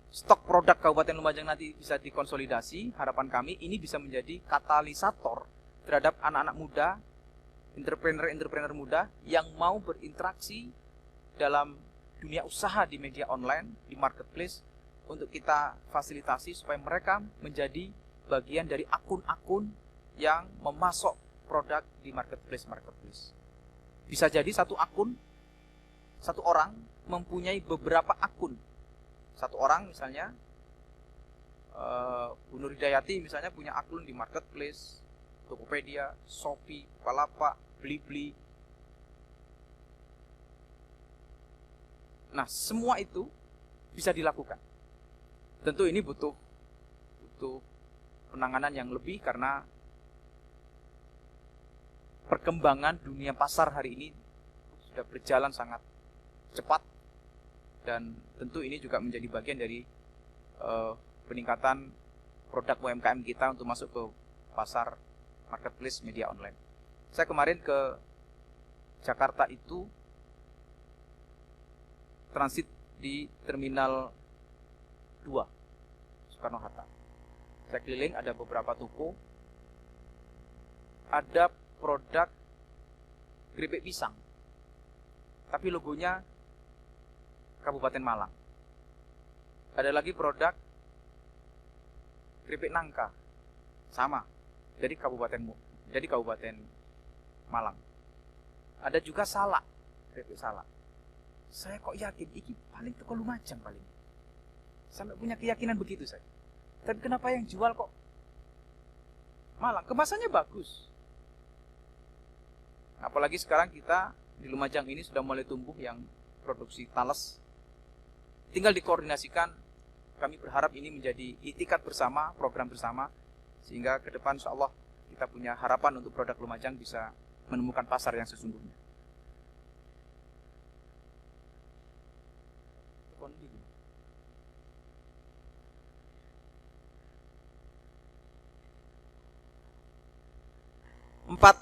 stok produk Kabupaten Lumajang nanti bisa dikonsolidasi, harapan kami ini bisa menjadi katalisator terhadap anak-anak muda, entrepreneur muda yang mau berinteraksi dalam dunia usaha di media online, di marketplace, untuk kita fasilitasi supaya mereka menjadi bagian dari akun-akun yang memasok produk di marketplace. Bisa jadi satu orang mempunyai beberapa akun. Satu orang misalnya, Bu Nur Hidayati misalnya punya akun di marketplace, Tokopedia, Shopee, Bukalapak, Blibli. Nah, semua itu bisa dilakukan. Tentu ini butuh penanganan yang lebih karena perkembangan dunia pasar hari ini sudah berjalan sangat cepat, dan tentu ini juga menjadi bagian dari peningkatan produk UMKM kita untuk masuk ke pasar marketplace media online. Saya kemarin ke Jakarta itu transit di Terminal 2 Soekarno-Hatta. Saya keliling, ada beberapa toko, ada produk keripik pisang, tapi logonya Kabupaten Malang. Ada lagi produk keripik nangka, sama, dari Kabupaten Malang. Ada juga salak, keripik salak. Saya kok yakin ini paling toko Lumajang paling. Sampai punya keyakinan begitu saya. Tapi kenapa yang jual kok Malang? Kemasannya bagus. Apalagi sekarang kita di Lumajang ini sudah mulai tumbuh yang produksi talas. Tinggal dikoordinasikan. Kami berharap ini menjadi itikat bersama, program bersama, sehingga ke depan insyaallah kita punya harapan untuk produk Lumajang bisa menemukan pasar yang sesungguhnya. Empat,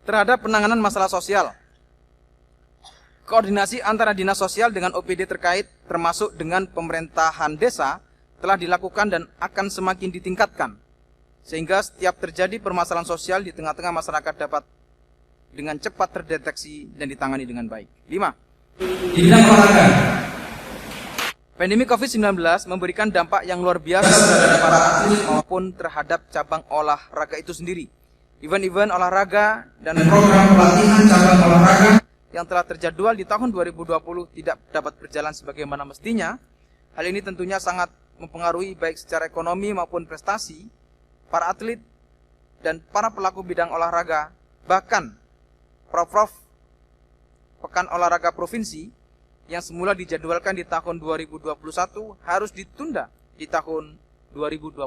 terhadap penanganan masalah sosial. Koordinasi antara dinas sosial dengan OPD terkait termasuk dengan pemerintahan desa telah dilakukan dan akan semakin ditingkatkan, sehingga setiap terjadi permasalahan sosial di tengah-tengah masyarakat dapat dengan cepat terdeteksi dan ditangani dengan baik. 5. Di bidang olahraga, pandemi COVID-19 memberikan dampak yang luar biasa terhadap para atlet maupun terhadap cabang olahraga itu sendiri. Event-event olahraga dan program pelatihan cabang olahraga yang telah terjadwal di tahun 2020 tidak dapat berjalan sebagaimana mestinya. Hal ini tentunya sangat mempengaruhi baik secara ekonomi maupun prestasi para atlet dan para pelaku bidang olahraga. Bahkan Prof. Pekan Olahraga Provinsi yang semula dijadwalkan di tahun 2021 harus ditunda di tahun 2022.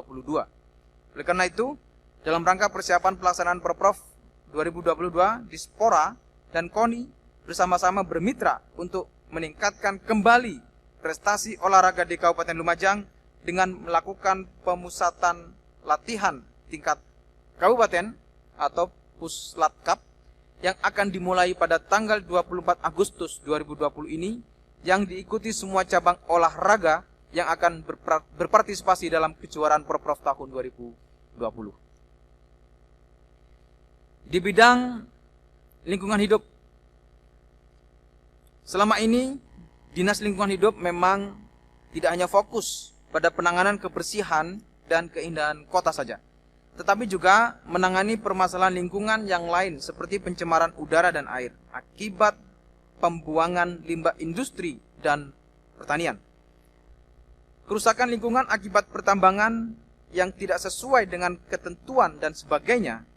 Oleh karena itu, dalam rangka persiapan pelaksanaan Prof 2022, Dispora dan KONI bersama-sama bermitra untuk meningkatkan kembali prestasi olahraga di Kabupaten Lumajang dengan melakukan pemusatan latihan tingkat kabupaten atau Puslatkap yang akan dimulai pada tanggal 24 Agustus 2020 ini, yang diikuti semua cabang olahraga yang akan berpartisipasi dalam kejuaraan Porprov tahun 2020. Di bidang lingkungan hidup, selama ini Dinas Lingkungan Hidup memang tidak hanya fokus pada penanganan kebersihan dan keindahan kota saja, tetapi juga menangani permasalahan lingkungan yang lain seperti pencemaran udara dan air akibat pembuangan limbah industri dan pertanian. Kerusakan lingkungan akibat pertambangan yang tidak sesuai dengan ketentuan dan sebagainya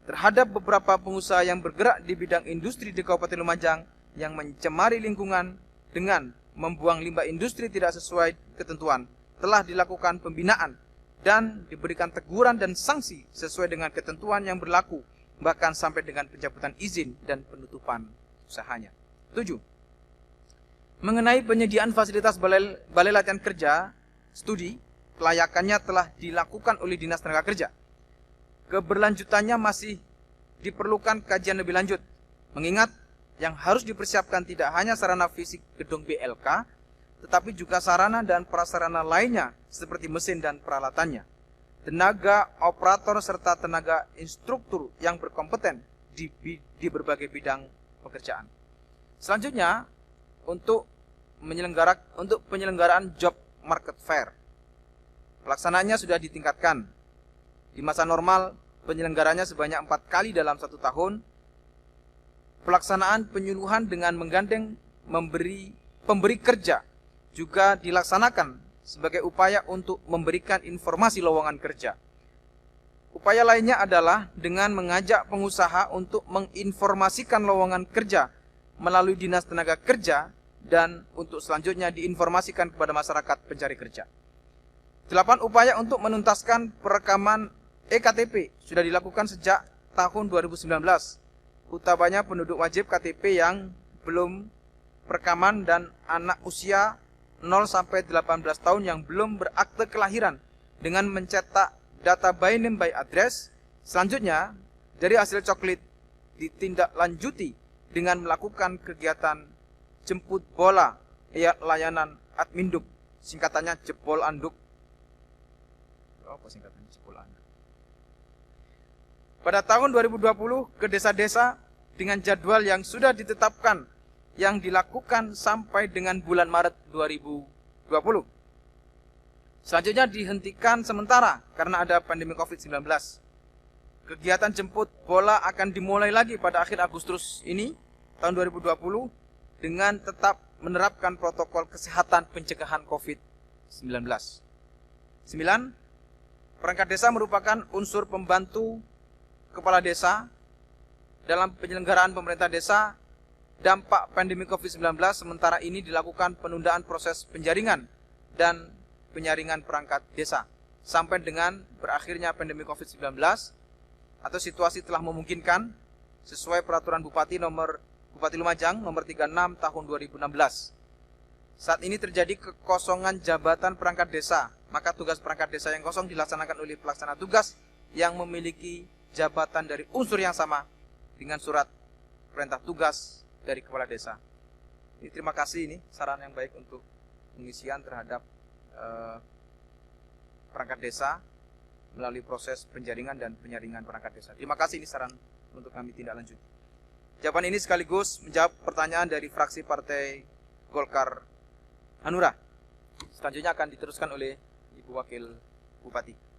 terhadap beberapa pengusaha yang bergerak di bidang industri di Kabupaten Lumajang yang mencemari lingkungan dengan membuang limbah industri tidak sesuai ketentuan telah dilakukan pembinaan dan diberikan teguran dan sanksi sesuai dengan ketentuan yang berlaku, bahkan sampai dengan pencabutan izin dan penutupan usahanya. 7. Mengenai penyediaan fasilitas balai latihan kerja, studi kelayakannya telah dilakukan oleh Dinas Tenaga Kerja. Keberlanjutannya masih diperlukan kajian lebih lanjut, mengingat yang harus dipersiapkan tidak hanya sarana fisik gedung BLK, tetapi juga sarana dan prasarana lainnya seperti mesin dan peralatannya, tenaga operator serta tenaga instruktur yang berkompeten di berbagai bidang pekerjaan. Selanjutnya, untuk penyelenggaraan job market fair, pelaksanaannya sudah ditingkatkan. Di masa normal, penyelenggaranya sebanyak 4 kali dalam 1 tahun. Pelaksanaan penyuluhan dengan menggandeng pemberi kerja juga dilaksanakan sebagai upaya untuk memberikan informasi lowongan kerja. Upaya lainnya adalah dengan mengajak pengusaha untuk menginformasikan lowongan kerja melalui Dinas Tenaga Kerja dan untuk selanjutnya diinformasikan kepada masyarakat pencari kerja. 8 upaya untuk menuntaskan perekaman EKTP sudah dilakukan sejak tahun 2019. Utamanya penduduk wajib KTP yang belum perekaman dan anak usia 0 sampai 18 tahun yang belum berakte kelahiran dengan mencetak data by name by address. Selanjutnya, dari hasil coklit ditindaklanjuti dengan melakukan kegiatan jemput bola layanan Adminduk, singkatannya jebol anduk. Apa singkatannya jebol anduk? Pada tahun 2020 ke desa-desa dengan jadwal yang sudah ditetapkan yang dilakukan sampai dengan bulan Maret 2020. Selanjutnya dihentikan sementara karena ada pandemi COVID-19. Kegiatan jemput bola akan dimulai lagi pada akhir Agustus ini, tahun 2020, dengan tetap menerapkan protokol kesehatan pencegahan COVID-19. 9. Perangkat desa merupakan unsur pembantu kepala desa dalam penyelenggaraan pemerintah desa. Dampak pandemi COVID-19 sementara ini dilakukan penundaan proses penjaringan dan penyaringan perangkat desa sampai dengan berakhirnya pandemi COVID-19 atau situasi telah memungkinkan sesuai peraturan Bupati Lumajang nomor 36 tahun 2016. Saat ini terjadi kekosongan jabatan perangkat desa, maka tugas perangkat desa yang kosong dilaksanakan oleh pelaksana tugas yang memiliki jabatan dari unsur yang sama dengan surat perintah tugas dari kepala desa. Ini terima kasih, ini saran yang baik untuk pengisian terhadap perangkat desa melalui proses penjaringan dan penyaringan perangkat desa. Terima kasih, ini saran untuk kami tindak lanjut. Jawaban ini sekaligus menjawab pertanyaan dari fraksi Partai Golkar Hanura. Selanjutnya akan diteruskan oleh Ibu Wakil Bupati.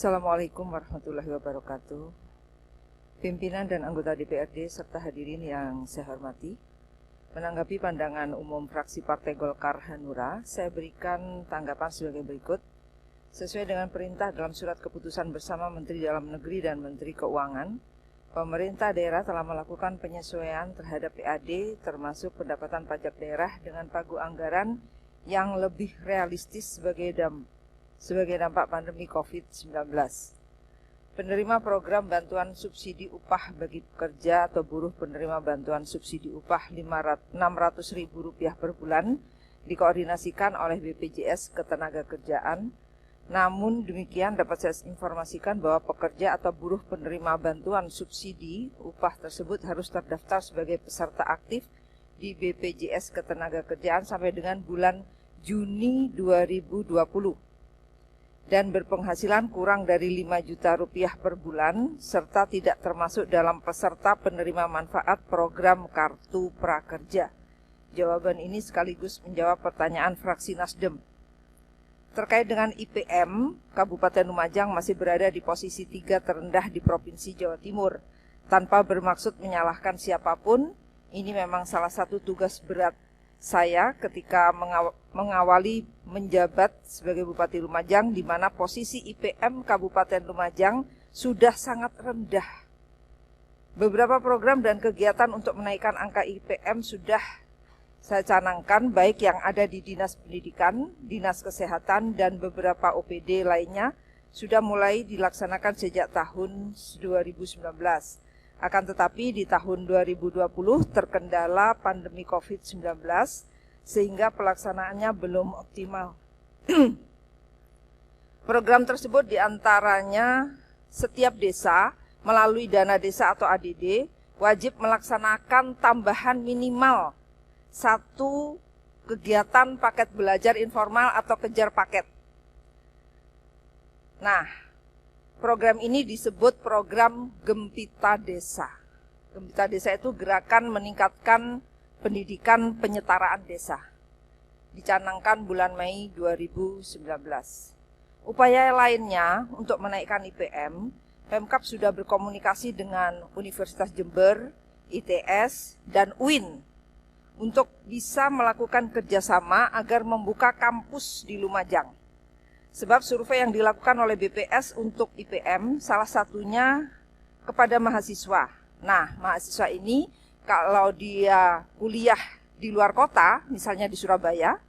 Assalamualaikum warahmatullahi wabarakatuh. Pimpinan dan anggota DPRD serta hadirin yang saya hormati, menanggapi pandangan umum fraksi Partai Golkar Hanura, saya berikan tanggapan sebagai berikut. Sesuai dengan perintah dalam surat keputusan bersama Menteri Dalam Negeri dan Menteri Keuangan, pemerintah daerah telah melakukan penyesuaian terhadap PAD termasuk pendapatan pajak daerah dengan pagu anggaran yang lebih realistis sebagai dampak pandemi COVID-19. penerima program bantuan subsidi upah bagi pekerja atau buruh penerima bantuan subsidi upah Rp600.000 per bulan dikoordinasikan oleh BPJS Ketenagakerjaan. Namun demikian dapat saya informasikan bahwa pekerja atau buruh penerima bantuan subsidi upah tersebut harus terdaftar sebagai peserta aktif di BPJS Ketenagakerjaan sampai dengan bulan Juni 2020 dan berpenghasilan kurang dari Rp5 juta per bulan serta tidak termasuk dalam peserta penerima manfaat program Kartu Prakerja. Jawaban ini sekaligus menjawab pertanyaan fraksi Nasdem. Terkait dengan IPM, Kabupaten Lumajang masih berada di posisi 3 terendah di Provinsi Jawa Timur. Tanpa bermaksud menyalahkan siapapun, ini memang salah satu tugas berat saya ketika mengawali menjabat sebagai Bupati Lumajang, di mana posisi IPM Kabupaten Lumajang sudah sangat rendah. Beberapa program dan kegiatan untuk menaikkan angka IPM sudah saya canangkan, baik yang ada di Dinas Pendidikan, Dinas Kesehatan, dan beberapa OPD lainnya sudah mulai dilaksanakan sejak tahun 2019. Akan tetapi di tahun 2020 terkendala pandemi COVID-19 sehingga pelaksanaannya belum optimal. Program tersebut diantaranya setiap desa melalui dana desa atau ADD wajib melaksanakan tambahan minimal 1 kegiatan paket belajar informal atau kejar paket. Nah, program ini disebut program Gempita Desa. Gempita Desa itu gerakan meningkatkan pendidikan penyetaraan desa. Dicanangkan bulan Mei 2019. Upaya lainnya untuk menaikkan IPM, Pemkab sudah berkomunikasi dengan Universitas Jember, ITS, dan UIN untuk bisa melakukan kerjasama agar membuka kampus di Lumajang. Sebab survei yang dilakukan oleh BPS untuk IPM salah satunya kepada mahasiswa. Nah, mahasiswa ini kalau dia kuliah di luar kota, misalnya di Surabaya,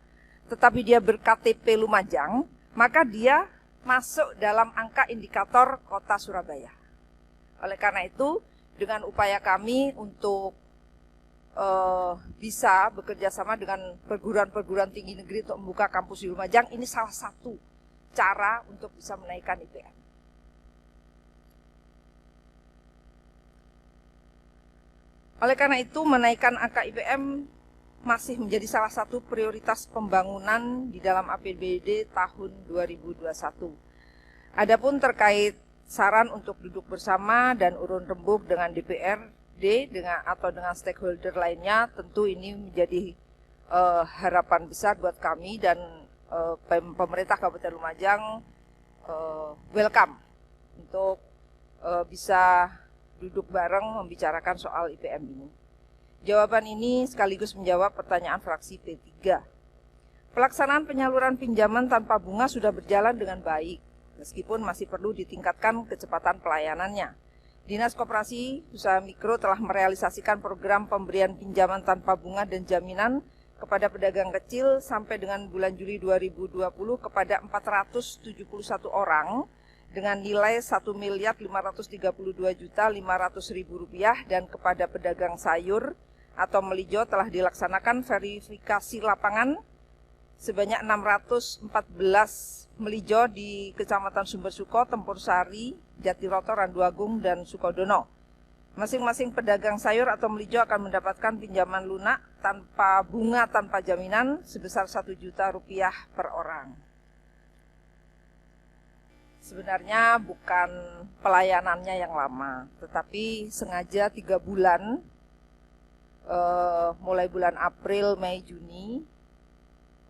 tetapi dia ber-KTP Lumajang, maka dia masuk dalam angka indikator kota Surabaya. Oleh karena itu, dengan upaya kami untuk bisa bekerja sama dengan perguruan-perguruan tinggi negeri untuk membuka kampus di Lumajang, ini salah satu cara untuk bisa menaikkan IPM. Oleh karena itu, menaikkan angka IPM masih menjadi salah satu prioritas pembangunan di dalam APBD tahun 2021. Adapun terkait saran untuk duduk bersama dan urun rembuk dengan DPRD atau dengan stakeholder lainnya, tentu ini menjadi harapan besar buat kami dan pemerintah Kabupaten Lumajang welcome untuk bisa duduk bareng membicarakan soal IPM ini. Jawaban ini sekaligus menjawab pertanyaan fraksi P3. Pelaksanaan penyaluran pinjaman tanpa bunga sudah berjalan dengan baik, meskipun masih perlu ditingkatkan kecepatan pelayanannya. Dinas Koperasi Usaha Mikro telah merealisasikan program pemberian pinjaman tanpa bunga dan jaminan kepada pedagang kecil sampai dengan bulan Juli 2020 kepada 471 orang dengan nilai Rp1.532.500.000 dan kepada pedagang sayur atau melijo telah dilaksanakan verifikasi lapangan sebanyak 614 melijo di Kecamatan Sumbersuko, Tempur Sari, Jatiroto, Randuagung, dan Sukodono. Masing-masing pedagang sayur atau melijo akan mendapatkan pinjaman lunak tanpa bunga tanpa jaminan sebesar Rp1 juta per orang. Sebenarnya bukan pelayanannya yang lama, tetapi sengaja 3 bulan, mulai bulan April, Mei, Juni,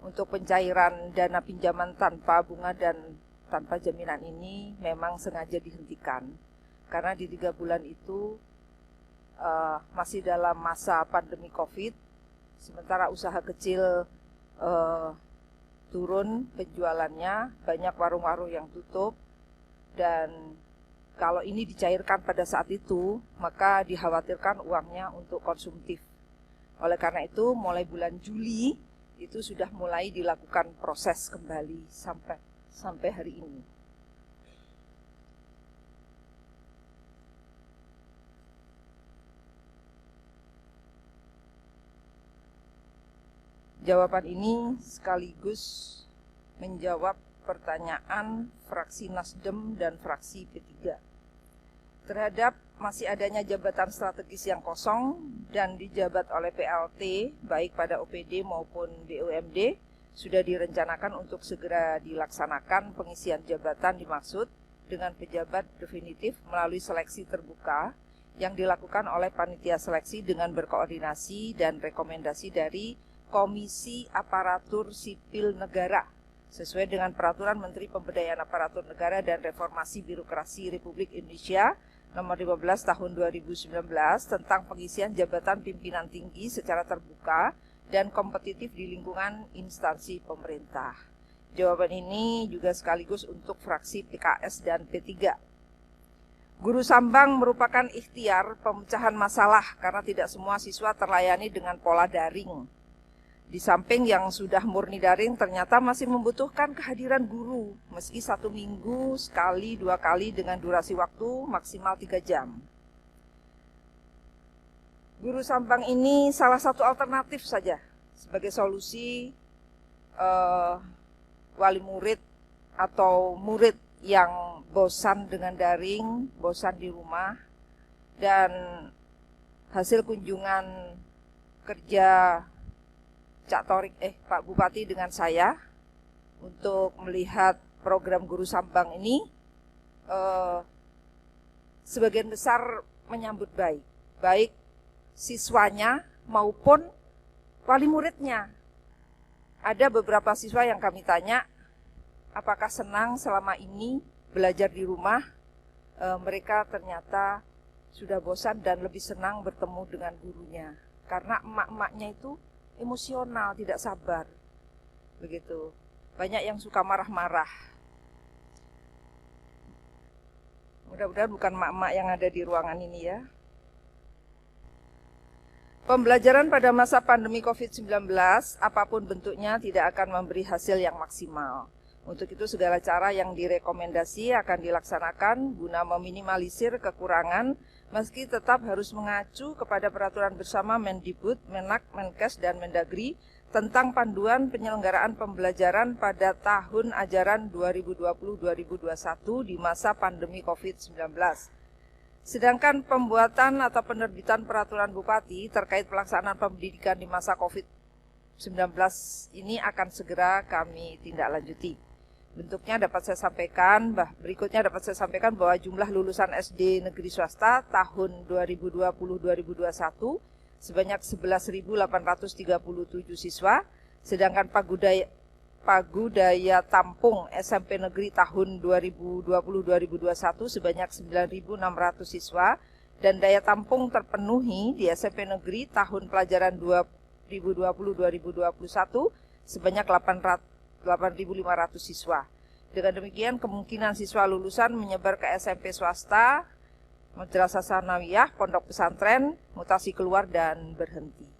untuk pencairan dana pinjaman tanpa bunga dan tanpa jaminan ini memang sengaja dihentikan. Karena di 3 bulan itu masih dalam masa pandemi COVID, sementara usaha kecil turun penjualannya, banyak warung-warung yang tutup, dan kalau ini dicairkan pada saat itu, maka dikhawatirkan uangnya untuk konsumtif. Oleh karena itu, mulai bulan Juli itu sudah mulai dilakukan proses kembali sampai hari ini. Jawaban ini sekaligus menjawab pertanyaan fraksi Nasdem dan fraksi P3 terhadap masih adanya jabatan strategis yang kosong dan dijabat oleh PLT baik pada OPD maupun BUMD. Sudah direncanakan untuk segera dilaksanakan pengisian jabatan dimaksud dengan pejabat definitif melalui seleksi terbuka yang dilakukan oleh panitia seleksi dengan berkoordinasi dan rekomendasi dari Komisi Aparatur Sipil Negara sesuai dengan Peraturan Menteri Pemberdayaan Aparatur Negara dan Reformasi Birokrasi Republik Indonesia Nomor 15 Tahun 2019 tentang pengisian jabatan pimpinan tinggi secara terbuka dan kompetitif di lingkungan instansi pemerintah. Jawaban ini juga sekaligus untuk fraksi PKS dan P3. Guru sambang merupakan ikhtiar pemecahan masalah karena tidak semua siswa terlayani dengan pola daring. Di samping yang sudah murni daring ternyata masih membutuhkan kehadiran guru meski 1 minggu sekali 2 kali dengan durasi waktu maksimal 3 jam. Guru sambang ini salah satu alternatif saja sebagai solusi wali murid atau murid yang bosan dengan daring, bosan di rumah, dan hasil kunjungan kerja Pak Bupati dengan saya untuk melihat program guru sambang ini sebagian besar menyambut baik siswanya maupun wali muridnya. Ada beberapa siswa yang kami tanya apakah senang selama ini belajar di rumah. Mereka ternyata sudah bosan dan lebih senang bertemu dengan gurunya karena emak-emaknya itu emosional, tidak sabar. Begitu. Banyak yang suka marah-marah. Mudah-mudahan bukan emak-emak yang ada di ruangan ini ya. Pembelajaran pada masa pandemi COVID-19, apapun bentuknya, tidak akan memberi hasil yang maksimal. Untuk itu segala cara yang direkomendasi akan dilaksanakan guna meminimalisir kekurangan meski tetap harus mengacu kepada peraturan bersama Mendikbud, Menak, Menkes, dan Mendagri tentang panduan penyelenggaraan pembelajaran pada tahun ajaran 2020-2021 di masa pandemi COVID-19. Sedangkan pembuatan atau penerbitan peraturan Bupati terkait pelaksanaan pendidikan di masa COVID-19 ini akan segera kami tindak lanjuti. Berikutnya dapat saya sampaikan bahwa jumlah lulusan SD negeri swasta tahun 2020-2021 sebanyak 11.837 siswa, sedangkan Pagudaya Tampung SMP negeri tahun 2020-2021 sebanyak 9.600 siswa, dan daya tampung terpenuhi di SMP negeri tahun pelajaran 2020-2021 sebanyak 8.500 siswa. Dengan demikian, kemungkinan siswa lulusan menyebar ke SMP swasta, madrasah sanawiyah, pondok pesantren, mutasi keluar dan berhenti.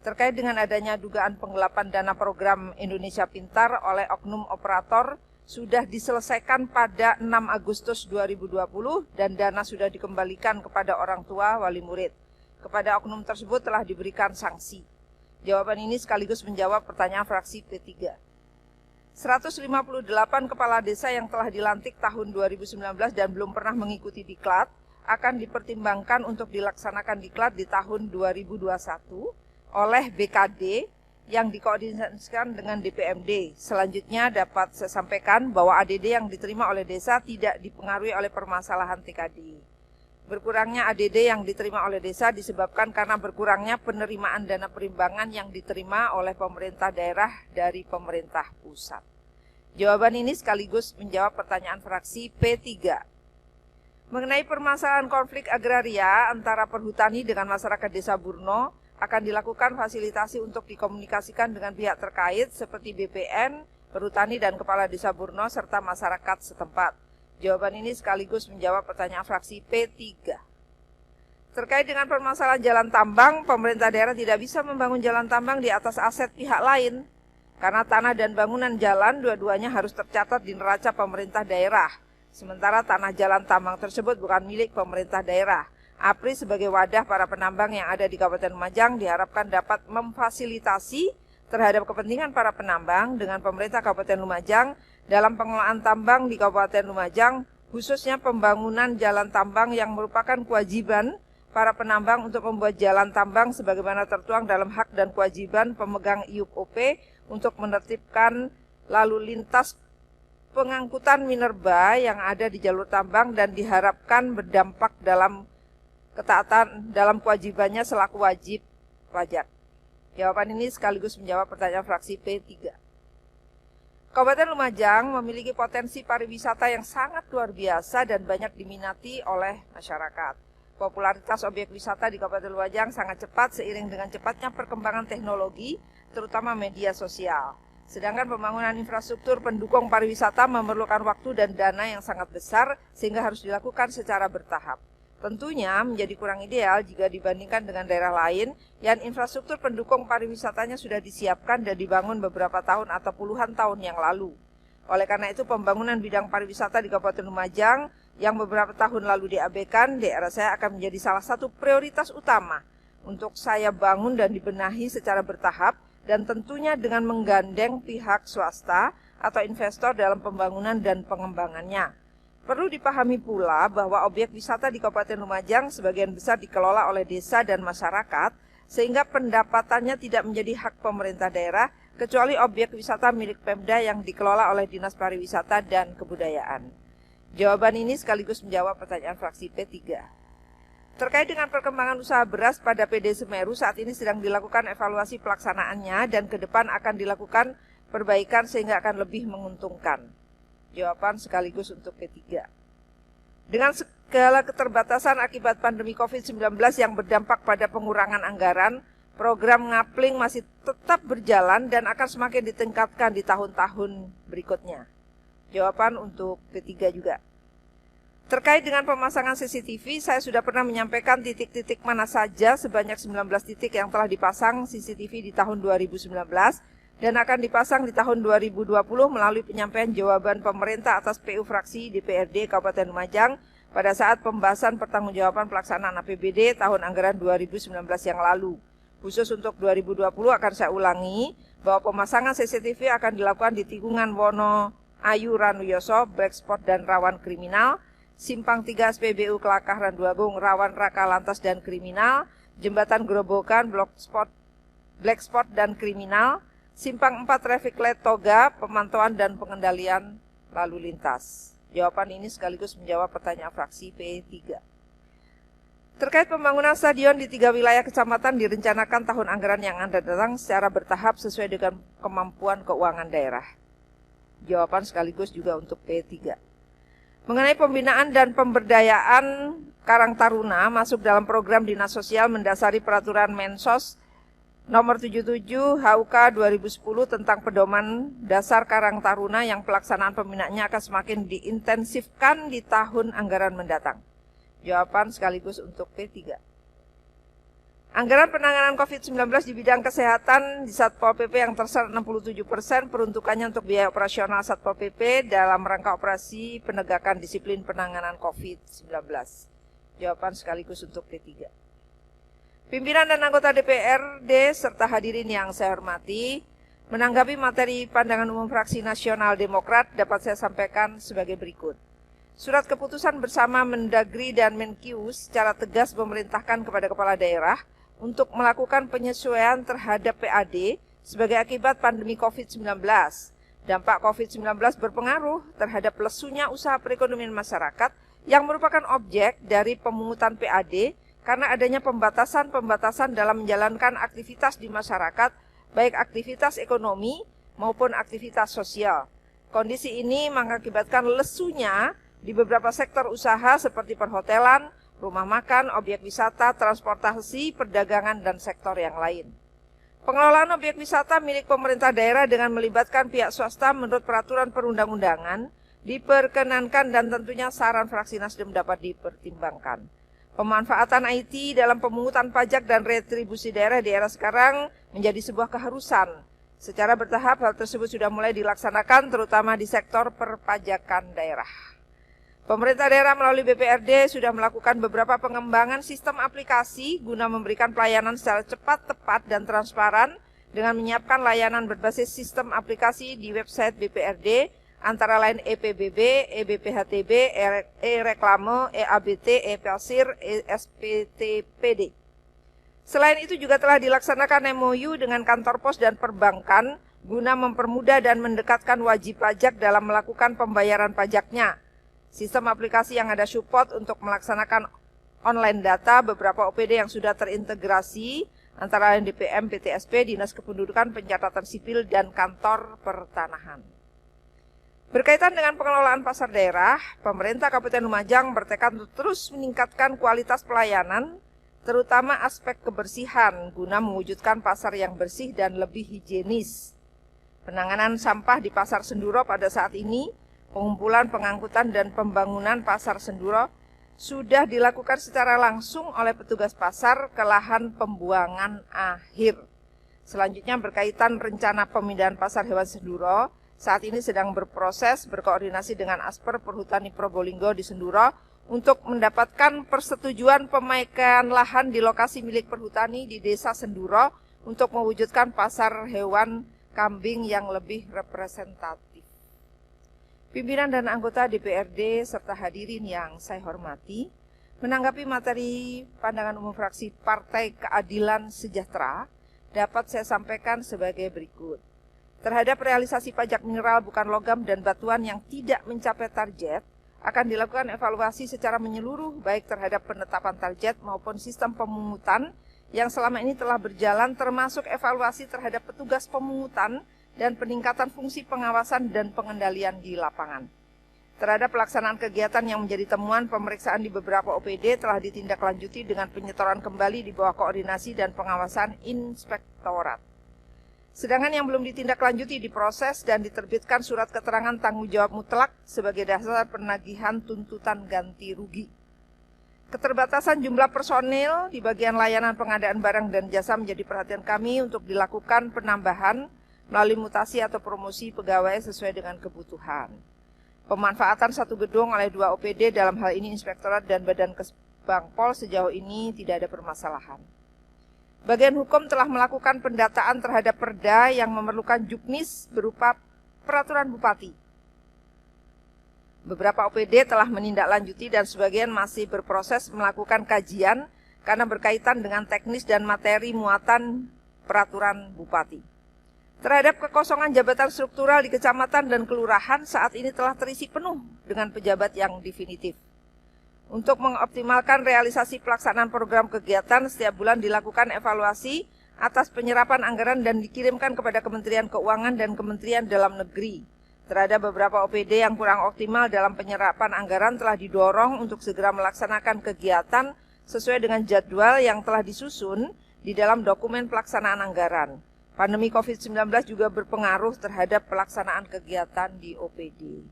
Terkait dengan adanya dugaan penggelapan dana program Indonesia Pintar oleh oknum operator sudah diselesaikan pada 6 Agustus 2020 dan dana sudah dikembalikan kepada orang tua wali murid. Kepada oknum tersebut telah diberikan sanksi. Jawaban ini sekaligus menjawab pertanyaan fraksi P3. 158 kepala desa yang telah dilantik tahun 2019 dan belum pernah mengikuti diklat akan dipertimbangkan untuk dilaksanakan diklat di tahun 2021 oleh BKD yang dikoordinasikan dengan DPMD. Selanjutnya dapat saya sampaikan bahwa ADD yang diterima oleh desa tidak dipengaruhi oleh permasalahan TKD. Berkurangnya ADD yang diterima oleh desa disebabkan karena berkurangnya penerimaan dana perimbangan yang diterima oleh pemerintah daerah dari pemerintah pusat. Jawaban ini sekaligus menjawab pertanyaan fraksi P3. Mengenai permasalahan konflik agraria antara perhutani dengan masyarakat Desa Burno, akan dilakukan fasilitasi untuk dikomunikasikan dengan pihak terkait seperti BPN, perhutani dan kepala Desa Burno serta masyarakat setempat. Jawaban ini sekaligus menjawab pertanyaan fraksi P3. Terkait dengan permasalahan jalan tambang, pemerintah daerah tidak bisa membangun jalan tambang di atas aset pihak lain, karena tanah dan bangunan jalan dua-duanya harus tercatat di neraca pemerintah daerah. Sementara tanah jalan tambang tersebut bukan milik pemerintah daerah. APRI sebagai wadah para penambang yang ada di Kabupaten Lumajang diharapkan dapat memfasilitasi terhadap kepentingan para penambang dengan pemerintah Kabupaten Lumajang dalam pengelolaan tambang di Kabupaten Lumajang, khususnya pembangunan jalan tambang yang merupakan kewajiban para penambang untuk membuat jalan tambang sebagaimana tertuang dalam hak dan kewajiban pemegang IUP OP untuk menertibkan lalu lintas pengangkutan minerba yang ada di jalur tambang dan diharapkan berdampak dalam ketaatan dalam kewajibannya selaku wajib pajak. Jawaban ini sekaligus menjawab pertanyaan fraksi P3. Kabupaten Lumajang memiliki potensi pariwisata yang sangat luar biasa dan banyak diminati oleh masyarakat. Popularitas objek wisata di Kabupaten Lumajang sangat cepat seiring dengan cepatnya perkembangan teknologi, terutama media sosial. Sedangkan pembangunan infrastruktur pendukung pariwisata memerlukan waktu dan dana yang sangat besar sehingga harus dilakukan secara bertahap. Tentunya menjadi kurang ideal jika dibandingkan dengan daerah lain yang infrastruktur pendukung pariwisatanya sudah disiapkan dan dibangun beberapa tahun atau puluhan tahun yang lalu. Oleh karena itu pembangunan bidang pariwisata di Kabupaten Lumajang yang beberapa tahun lalu diabaikan, daerah saya akan menjadi salah satu prioritas utama untuk saya bangun dan dibenahi secara bertahap dan tentunya dengan menggandeng pihak swasta atau investor dalam pembangunan dan pengembangannya. Perlu dipahami pula bahwa objek wisata di Kabupaten Lumajang sebagian besar dikelola oleh desa dan masyarakat, sehingga pendapatannya tidak menjadi hak pemerintah daerah, kecuali objek wisata milik Pemda yang dikelola oleh Dinas Pariwisata dan Kebudayaan. Jawaban ini sekaligus menjawab pertanyaan fraksi P3. Terkait dengan perkembangan usaha beras pada PD Semeru, saat ini sedang dilakukan evaluasi pelaksanaannya dan ke depan akan dilakukan perbaikan sehingga akan lebih menguntungkan. Jawaban sekaligus untuk P3. Dengan segala keterbatasan akibat pandemi COVID-19 yang berdampak pada pengurangan anggaran, program ngapling masih tetap berjalan dan akan semakin ditingkatkan di tahun-tahun berikutnya. Jawaban untuk P3 juga. Terkait dengan pemasangan CCTV, saya sudah pernah menyampaikan titik-titik mana saja sebanyak 19 titik yang telah dipasang CCTV di tahun 2019 dan akan dipasang di tahun 2020 melalui penyampaian jawaban pemerintah atas PU fraksi DPRD Kabupaten Lumajang pada saat pembahasan pertanggungjawaban pelaksanaan APBD tahun anggaran 2019 yang lalu. Khusus untuk 2020 akan saya ulangi bahwa pemasangan CCTV akan dilakukan di tikungan Wono Ayu Ranuyoso, Black Spot dan rawan kriminal, Simpang 3 SPBU Kelakah Randuagung, rawan raka lantas dan kriminal, Jembatan Gerobokan, Black Spot dan kriminal, Simpang 4 Traffic Light Toga, pemantauan dan pengendalian lalu lintas. Jawaban ini sekaligus menjawab pertanyaan fraksi P3. Terkait pembangunan stadion di 3 wilayah kecamatan direncanakan tahun anggaran yang akan datang secara bertahap sesuai dengan kemampuan keuangan daerah. Jawaban sekaligus juga untuk P3. Mengenai pembinaan dan pemberdayaan Karang Taruna masuk dalam program Dinas Sosial mendasari peraturan Mensos nomor 77 HUK 2010 tentang pedoman dasar Karang Taruna yang pelaksanaan pembinaannya akan semakin diintensifkan di tahun anggaran mendatang. Jawaban sekaligus untuk P3. Anggaran penanganan COVID-19 di bidang kesehatan di Satpol PP yang terseret 67% peruntukannya untuk biaya operasional Satpol PP dalam rangka operasi penegakan disiplin penanganan COVID-19. Jawaban sekaligus untuk P3. Pimpinan dan anggota DPRD serta hadirin yang saya hormati, menanggapi materi pandangan umum fraksi Nasional Demokrat dapat saya sampaikan sebagai berikut. Surat keputusan bersama Mendagri dan Menkyu secara tegas memerintahkan kepada kepala daerah untuk melakukan penyesuaian terhadap PAD sebagai akibat pandemi COVID-19. Dampak COVID-19 berpengaruh terhadap lesunya usaha perekonomian masyarakat yang merupakan objek dari pemungutan PAD karena adanya pembatasan-pembatasan dalam menjalankan aktivitas di masyarakat, baik aktivitas ekonomi maupun aktivitas sosial. Kondisi ini mengakibatkan lesunya di beberapa sektor usaha seperti perhotelan, rumah makan, objek wisata, transportasi, perdagangan, dan sektor yang lain. Pengelolaan objek wisata milik pemerintah daerah dengan melibatkan pihak swasta menurut peraturan perundang-undangan diperkenankan dan tentunya saran fraksi Nasdem dapat dipertimbangkan. Pemanfaatan IT dalam pemungutan pajak dan retribusi daerah di era sekarang menjadi sebuah keharusan. Secara bertahap hal tersebut sudah mulai dilaksanakan terutama di sektor perpajakan daerah. Pemerintah daerah melalui BPRD sudah melakukan beberapa pengembangan sistem aplikasi guna memberikan pelayanan secara cepat, tepat, dan transparan dengan menyiapkan layanan berbasis sistem aplikasi di website BPRD, antara lain EPBB, EBPHTB, E-Reklame, EABT, E-Pasir, SPTPD. Selain itu juga telah dilaksanakan MOU dengan kantor pos dan perbankan guna mempermudah dan mendekatkan wajib pajak dalam melakukan pembayaran pajaknya. Sistem aplikasi yang ada support untuk melaksanakan online data beberapa OPD yang sudah terintegrasi antara lain DPM, PTSP, Dinas Kependudukan, Pencatatan Sipil, dan Kantor Pertanahan. Berkaitan dengan pengelolaan pasar daerah, pemerintah Kabupaten Lumajang bertekad untuk terus meningkatkan kualitas pelayanan, terutama aspek kebersihan, guna mewujudkan pasar yang bersih dan lebih higienis. Penanganan sampah di Pasar Senduro pada saat ini, pengumpulan, pengangkutan, dan pembangunan Pasar Senduro sudah dilakukan secara langsung oleh petugas pasar ke lahan pembuangan akhir. Selanjutnya berkaitan rencana pemindahan Pasar Hewan Senduro, saat ini sedang berproses berkoordinasi dengan Asper Perhutani Probolinggo di Senduro untuk mendapatkan persetujuan pemaikan lahan di lokasi milik perhutani di Desa Senduro untuk mewujudkan pasar hewan kambing yang lebih representatif. Pimpinan dan anggota DPRD serta hadirin yang saya hormati, menanggapi materi pandangan umum fraksi Partai Keadilan Sejahtera, dapat saya sampaikan sebagai berikut. Terhadap realisasi pajak mineral bukan logam dan batuan yang tidak mencapai target, akan dilakukan evaluasi secara menyeluruh baik terhadap penetapan target maupun sistem pemungutan yang selama ini telah berjalan, termasuk evaluasi terhadap petugas pemungutan dan peningkatan fungsi pengawasan dan pengendalian di lapangan. Terhadap pelaksanaan kegiatan yang menjadi temuan, pemeriksaan di beberapa OPD telah ditindaklanjuti dengan penyetoran kembali di bawah koordinasi dan pengawasan Inspektorat. Sedangkan yang belum ditindaklanjuti diproses dan diterbitkan surat keterangan tanggung jawab mutlak sebagai dasar penagihan tuntutan ganti rugi. Keterbatasan jumlah personil di bagian layanan pengadaan barang dan jasa menjadi perhatian kami untuk dilakukan penambahan melalui mutasi atau promosi pegawai sesuai dengan kebutuhan. Pemanfaatan satu gedung oleh 2 OPD dalam hal ini Inspektorat dan Badan Kesbangpol sejauh ini tidak ada permasalahan. Bagian hukum telah melakukan pendataan terhadap perda yang memerlukan juknis berupa peraturan bupati. Beberapa OPD telah menindaklanjuti dan sebagian masih berproses melakukan kajian karena berkaitan dengan teknis dan materi muatan peraturan bupati. Terhadap kekosongan jabatan struktural di kecamatan dan kelurahan saat ini telah terisi penuh dengan pejabat yang definitif. Untuk mengoptimalkan realisasi pelaksanaan program kegiatan, setiap bulan dilakukan evaluasi atas penyerapan anggaran dan dikirimkan kepada Kementerian Keuangan dan Kementerian Dalam Negeri. Terhadap beberapa OPD yang kurang optimal dalam penyerapan anggaran telah didorong untuk segera melaksanakan kegiatan sesuai dengan jadwal yang telah disusun di dalam dokumen pelaksanaan anggaran. Pandemi COVID-19 juga berpengaruh terhadap pelaksanaan kegiatan di OPD.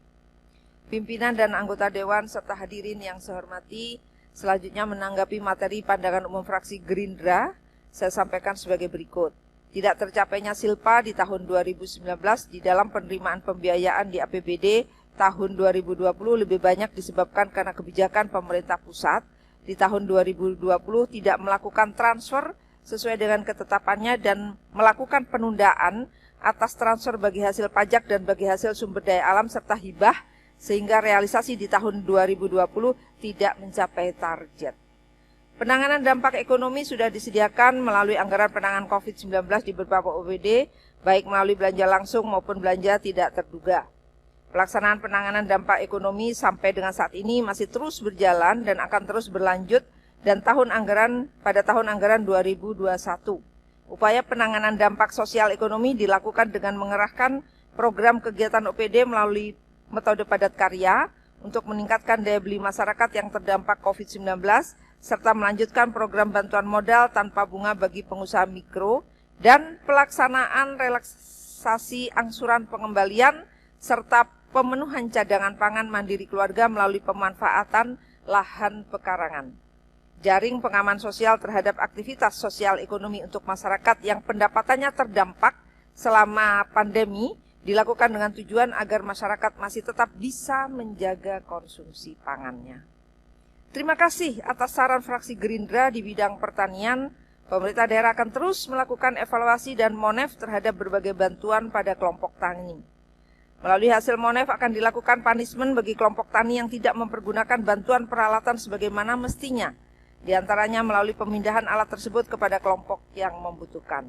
Pimpinan dan anggota Dewan serta hadirin yang saya hormati, selanjutnya menanggapi materi pandangan umum fraksi Gerindra, saya sampaikan sebagai berikut. Tidak tercapainya silpa di tahun 2019 di dalam penerimaan pembiayaan di APBD tahun 2020 lebih banyak disebabkan karena kebijakan pemerintah pusat di tahun 2020 tidak melakukan transfer sesuai dengan ketetapannya dan melakukan penundaan atas transfer bagi hasil pajak dan bagi hasil sumber daya alam serta hibah, sehingga realisasi di tahun 2020 tidak mencapai target. Penanganan dampak ekonomi sudah disediakan melalui anggaran penanganan COVID-19 di beberapa OPD, baik melalui belanja langsung maupun belanja tidak terduga. Pelaksanaan penanganan dampak ekonomi sampai dengan saat ini masih terus berjalan dan akan terus berlanjut dan pada tahun anggaran 2021. Upaya penanganan dampak sosial ekonomi dilakukan dengan mengerahkan program kegiatan OPD melalui metode padat karya untuk meningkatkan daya beli masyarakat yang terdampak COVID-19, serta melanjutkan program bantuan modal tanpa bunga bagi pengusaha mikro, dan pelaksanaan relaksasi angsuran pengembalian, serta pemenuhan cadangan pangan mandiri keluarga melalui pemanfaatan lahan pekarangan. Jaring pengaman sosial terhadap aktivitas sosial ekonomi untuk masyarakat yang pendapatannya terdampak selama pandemi, dilakukan dengan tujuan agar masyarakat masih tetap bisa menjaga konsumsi pangannya. Terima kasih atas saran fraksi Gerindra di bidang pertanian, Pemerintah daerah akan terus melakukan evaluasi dan monef terhadap berbagai bantuan pada kelompok tani. Melalui hasil monef akan dilakukan punishment bagi kelompok tani yang tidak mempergunakan bantuan peralatan sebagaimana mestinya, di antaranya melalui pemindahan alat tersebut kepada kelompok yang membutuhkan.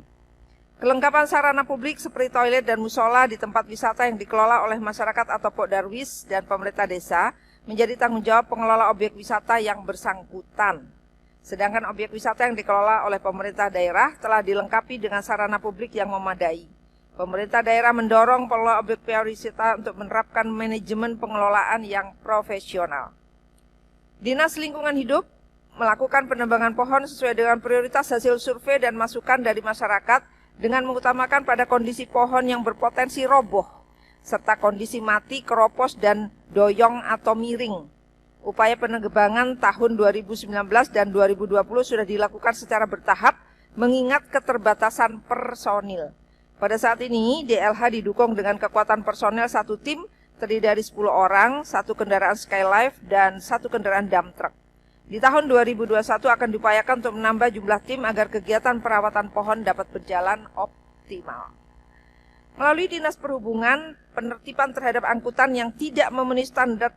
Kelengkapan sarana publik seperti toilet dan musola di tempat wisata yang dikelola oleh masyarakat atau Pokdarwis dan pemerintah desa menjadi tanggung jawab pengelola objek wisata yang bersangkutan. Sedangkan objek wisata yang dikelola oleh pemerintah daerah telah dilengkapi dengan sarana publik yang memadai. Pemerintah daerah mendorong pengelola objek wisata untuk menerapkan manajemen pengelolaan yang profesional. Dinas Lingkungan Hidup melakukan penebangan pohon sesuai dengan prioritas hasil survei dan masukan dari masyarakat dengan mengutamakan pada kondisi pohon yang berpotensi roboh, serta kondisi mati, keropos, dan doyong atau miring. Upaya penebangan tahun 2019 dan 2020 sudah dilakukan secara bertahap mengingat keterbatasan personil. Pada saat ini, DLH didukung dengan kekuatan personel satu tim terdiri dari 10 orang, 1 kendaraan Skylife, dan 1 kendaraan dump truck. Di tahun 2021 akan diupayakan untuk menambah jumlah tim agar kegiatan perawatan pohon dapat berjalan optimal. Melalui Dinas Perhubungan, penertiban terhadap angkutan yang tidak memenuhi standar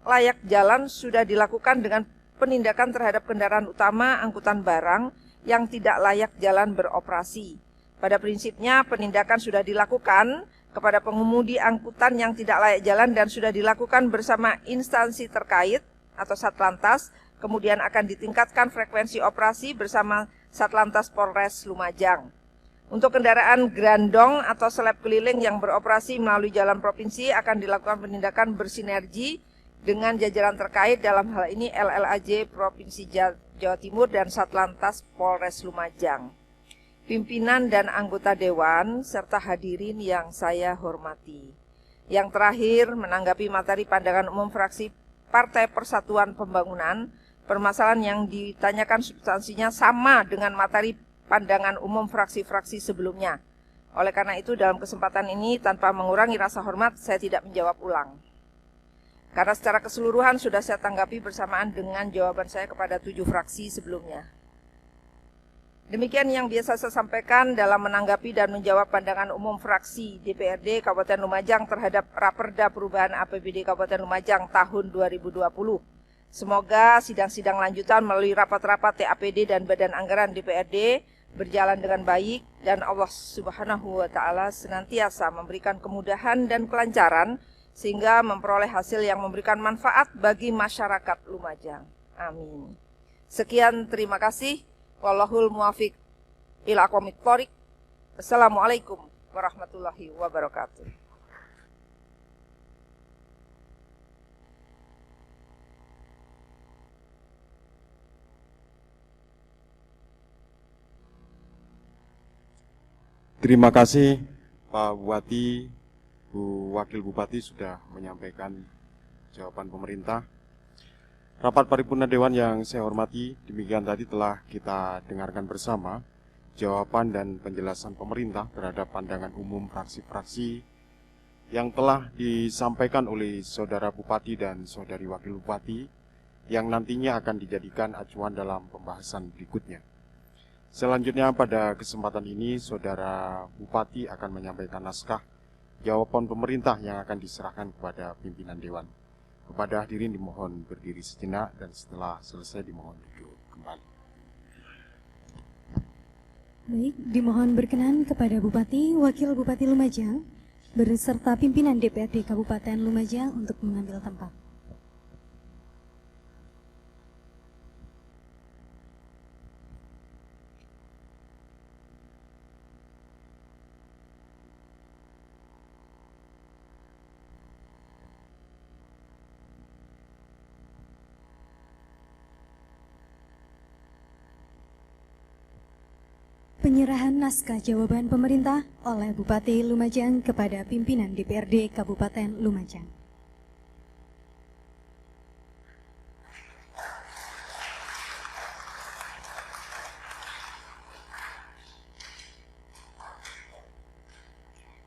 layak jalan sudah dilakukan dengan penindakan terhadap kendaraan utama angkutan barang yang tidak layak jalan beroperasi. Pada prinsipnya, penindakan sudah dilakukan kepada pengemudi angkutan yang tidak layak jalan dan sudah dilakukan bersama instansi terkait atau Satlantas, kemudian akan ditingkatkan frekuensi operasi bersama Satlantas Polres Lumajang. Untuk kendaraan grandong atau seleb keliling yang beroperasi melalui jalan provinsi akan dilakukan penindakan bersinergi dengan jajaran terkait, dalam hal ini LLAJ Provinsi Jawa Timur dan Satlantas Polres Lumajang. Pimpinan dan anggota Dewan, serta hadirin yang saya hormati. Yang terakhir, menanggapi materi pandangan umum fraksi Partai Persatuan Pembangunan, permasalahan yang ditanyakan substansinya sama dengan materi pandangan umum fraksi-fraksi sebelumnya. Oleh karena itu, dalam kesempatan ini, tanpa mengurangi rasa hormat, saya tidak menjawab ulang. Karena secara keseluruhan sudah saya tanggapi bersamaan dengan jawaban saya kepada 7 fraksi sebelumnya. Demikian yang biasa saya sampaikan dalam menanggapi dan menjawab pandangan umum fraksi DPRD Kabupaten Lumajang terhadap Raperda Perubahan APBD Kabupaten Lumajang tahun 2020. Semoga sidang-sidang lanjutan melalui rapat-rapat TAPD dan Badan Anggaran DPRD berjalan dengan baik dan Allah Subhanahu wa Ta'ala senantiasa memberikan kemudahan dan kelancaran sehingga memperoleh hasil yang memberikan manfaat bagi masyarakat Lumajang. Amin. Sekian, terima kasih. Wallahul muwafiq ila aqwamit thoriq. Assalamualaikum warahmatullahi wabarakatuh. Terima kasih Pak Bupati, Bu Wakil Bupati sudah menyampaikan jawaban pemerintah. Rapat paripurna Dewan yang saya hormati, demikian tadi telah kita dengarkan bersama jawaban dan penjelasan pemerintah terhadap pandangan umum fraksi-fraksi yang telah disampaikan oleh Saudara Bupati dan Saudari Wakil Bupati yang nantinya akan dijadikan acuan dalam pembahasan berikutnya. Selanjutnya pada kesempatan ini Saudara Bupati akan menyampaikan naskah jawaban pemerintah yang akan diserahkan kepada pimpinan Dewan. Kepada hadirin dimohon berdiri sejenak dan setelah selesai dimohon duduk kembali. Baik, dimohon berkenan kepada Bupati, Wakil Bupati Lumajang, beserta pimpinan DPRD Kabupaten Lumajang untuk mengambil tempat. Penyerahan naskah jawaban pemerintah oleh Bupati Lumajang kepada pimpinan DPRD Kabupaten Lumajang.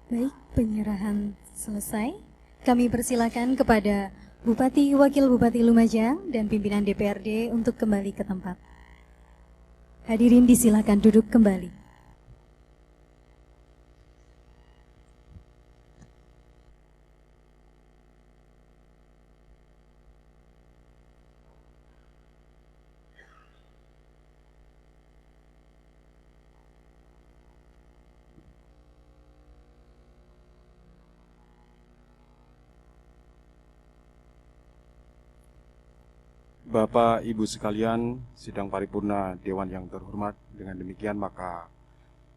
Baik, penyerahan selesai. Kami persilakan kepada Bupati, Wakil Bupati Lumajang, dan pimpinan DPRD untuk kembali ke tempat. Hadirin disilakan duduk kembali. Bapak, Ibu sekalian, sidang paripurna Dewan yang terhormat, dengan demikian maka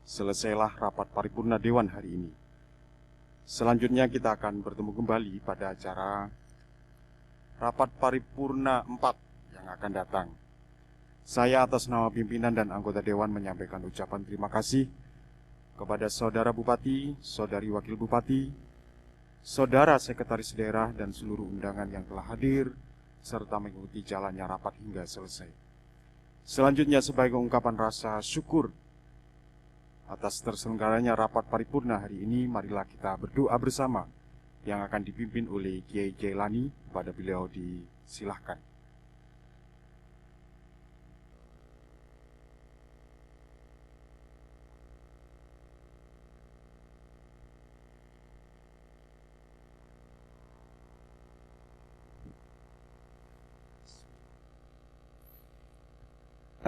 selesailah rapat paripurna Dewan hari ini. Selanjutnya kita akan bertemu kembali pada acara rapat paripurna 4 yang akan datang. Saya atas nama pimpinan dan anggota Dewan menyampaikan ucapan terima kasih kepada Saudara Bupati, Saudari Wakil Bupati, Saudara Sekretaris Daerah dan seluruh undangan yang telah hadir serta mengikuti jalannya rapat hingga selesai. Selanjutnya sebagai ungkapan rasa syukur atas terselenggaranya rapat paripurna hari ini, marilah kita berdoa bersama yang akan dipimpin oleh Kiai Jailani. Kepada beliau disilahkan.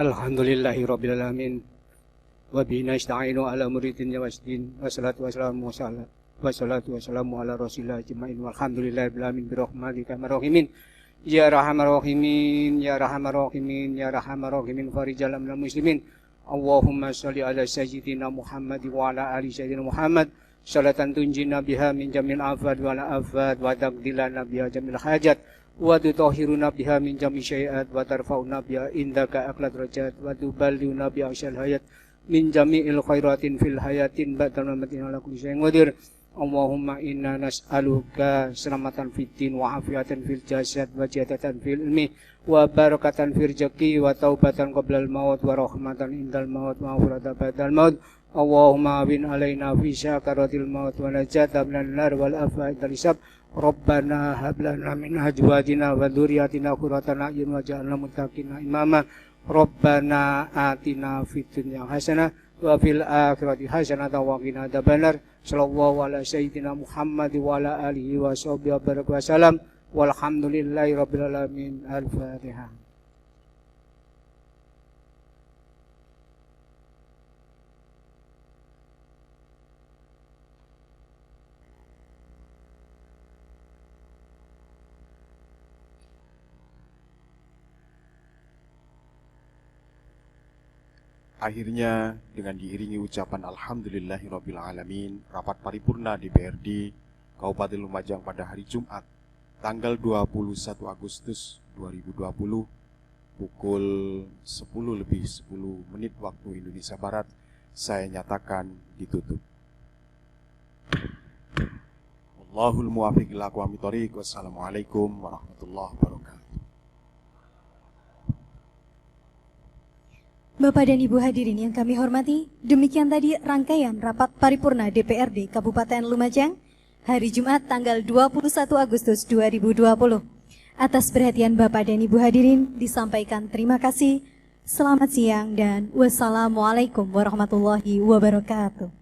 Alhamdulillahi Rabbil Alamin. Wa bihi nasta'inu ala muridin wasdin. Wassalatu wassalamu ala rasulillah ajma'in. Walhamdulillahi rabbil alamin birahmatika marhamin. Ya Rahman Rahimin, Ya Rahman Rahimin, Ya Rahman Rahimin farijal amnal muslimin. Allahumma sholli ala sayyidina Muhammad wa ala ali sayyidina Muhammad. Salatan tunjina biha min jamil afad wa la afad wa taqdilana biha jamil hajat. Wa tutahhiruna biha min jami' syai'at wa tarfa'una biha indaka aqlad rajat wa tuballighuna biha asyal hayat min jami'il khairatin fil hayatin ba'dal mamatin ala kulli syai'in qadir. Allahumma inna nas'aluka selamatan fid din wa afiatan fil jasad wa jadatan fil ilmi wa barakatan fil rizqi wa taubatan qabla al maut wa rahmatan indal maut wa maghfiratan ba'dal maut. Allahumma bin alaina fi sakaratil maut wa najata minan nar wal afa'idal hisab. Rabbana hablana min azwajina wa dzurriyyatina qurrata a'yun waj'alna muttaqina imama. Rabbana atina fid dunya hasanah wa fil akhirati hasanah wa qina adzabannar. Sallallahu ala sayyidina Muhammad wa ala alihi wa sahbihi wa sallam. Walhamdulillahi rabbil alamin. Al-Fatihah. Akhirnya dengan diiringi ucapan Alhamdulillahirabbil alamin, rapat paripurna DPRD Kabupaten Lumajang pada hari Jumat tanggal 21 Agustus 2020 pukul 10:10 waktu Indonesia Barat saya nyatakan ditutup. Wallahul muwaffiq ila aqwamit thoriq. Wassalamualaikum warahmatullahi wabarakatuh. Bapak dan Ibu hadirin yang kami hormati, demikian tadi rangkaian rapat paripurna DPRD Kabupaten Lumajang hari Jumat tanggal 21 Agustus 2020. Atas perhatian Bapak dan Ibu hadirin disampaikan terima kasih, selamat siang dan wassalamualaikum warahmatullahi wabarakatuh.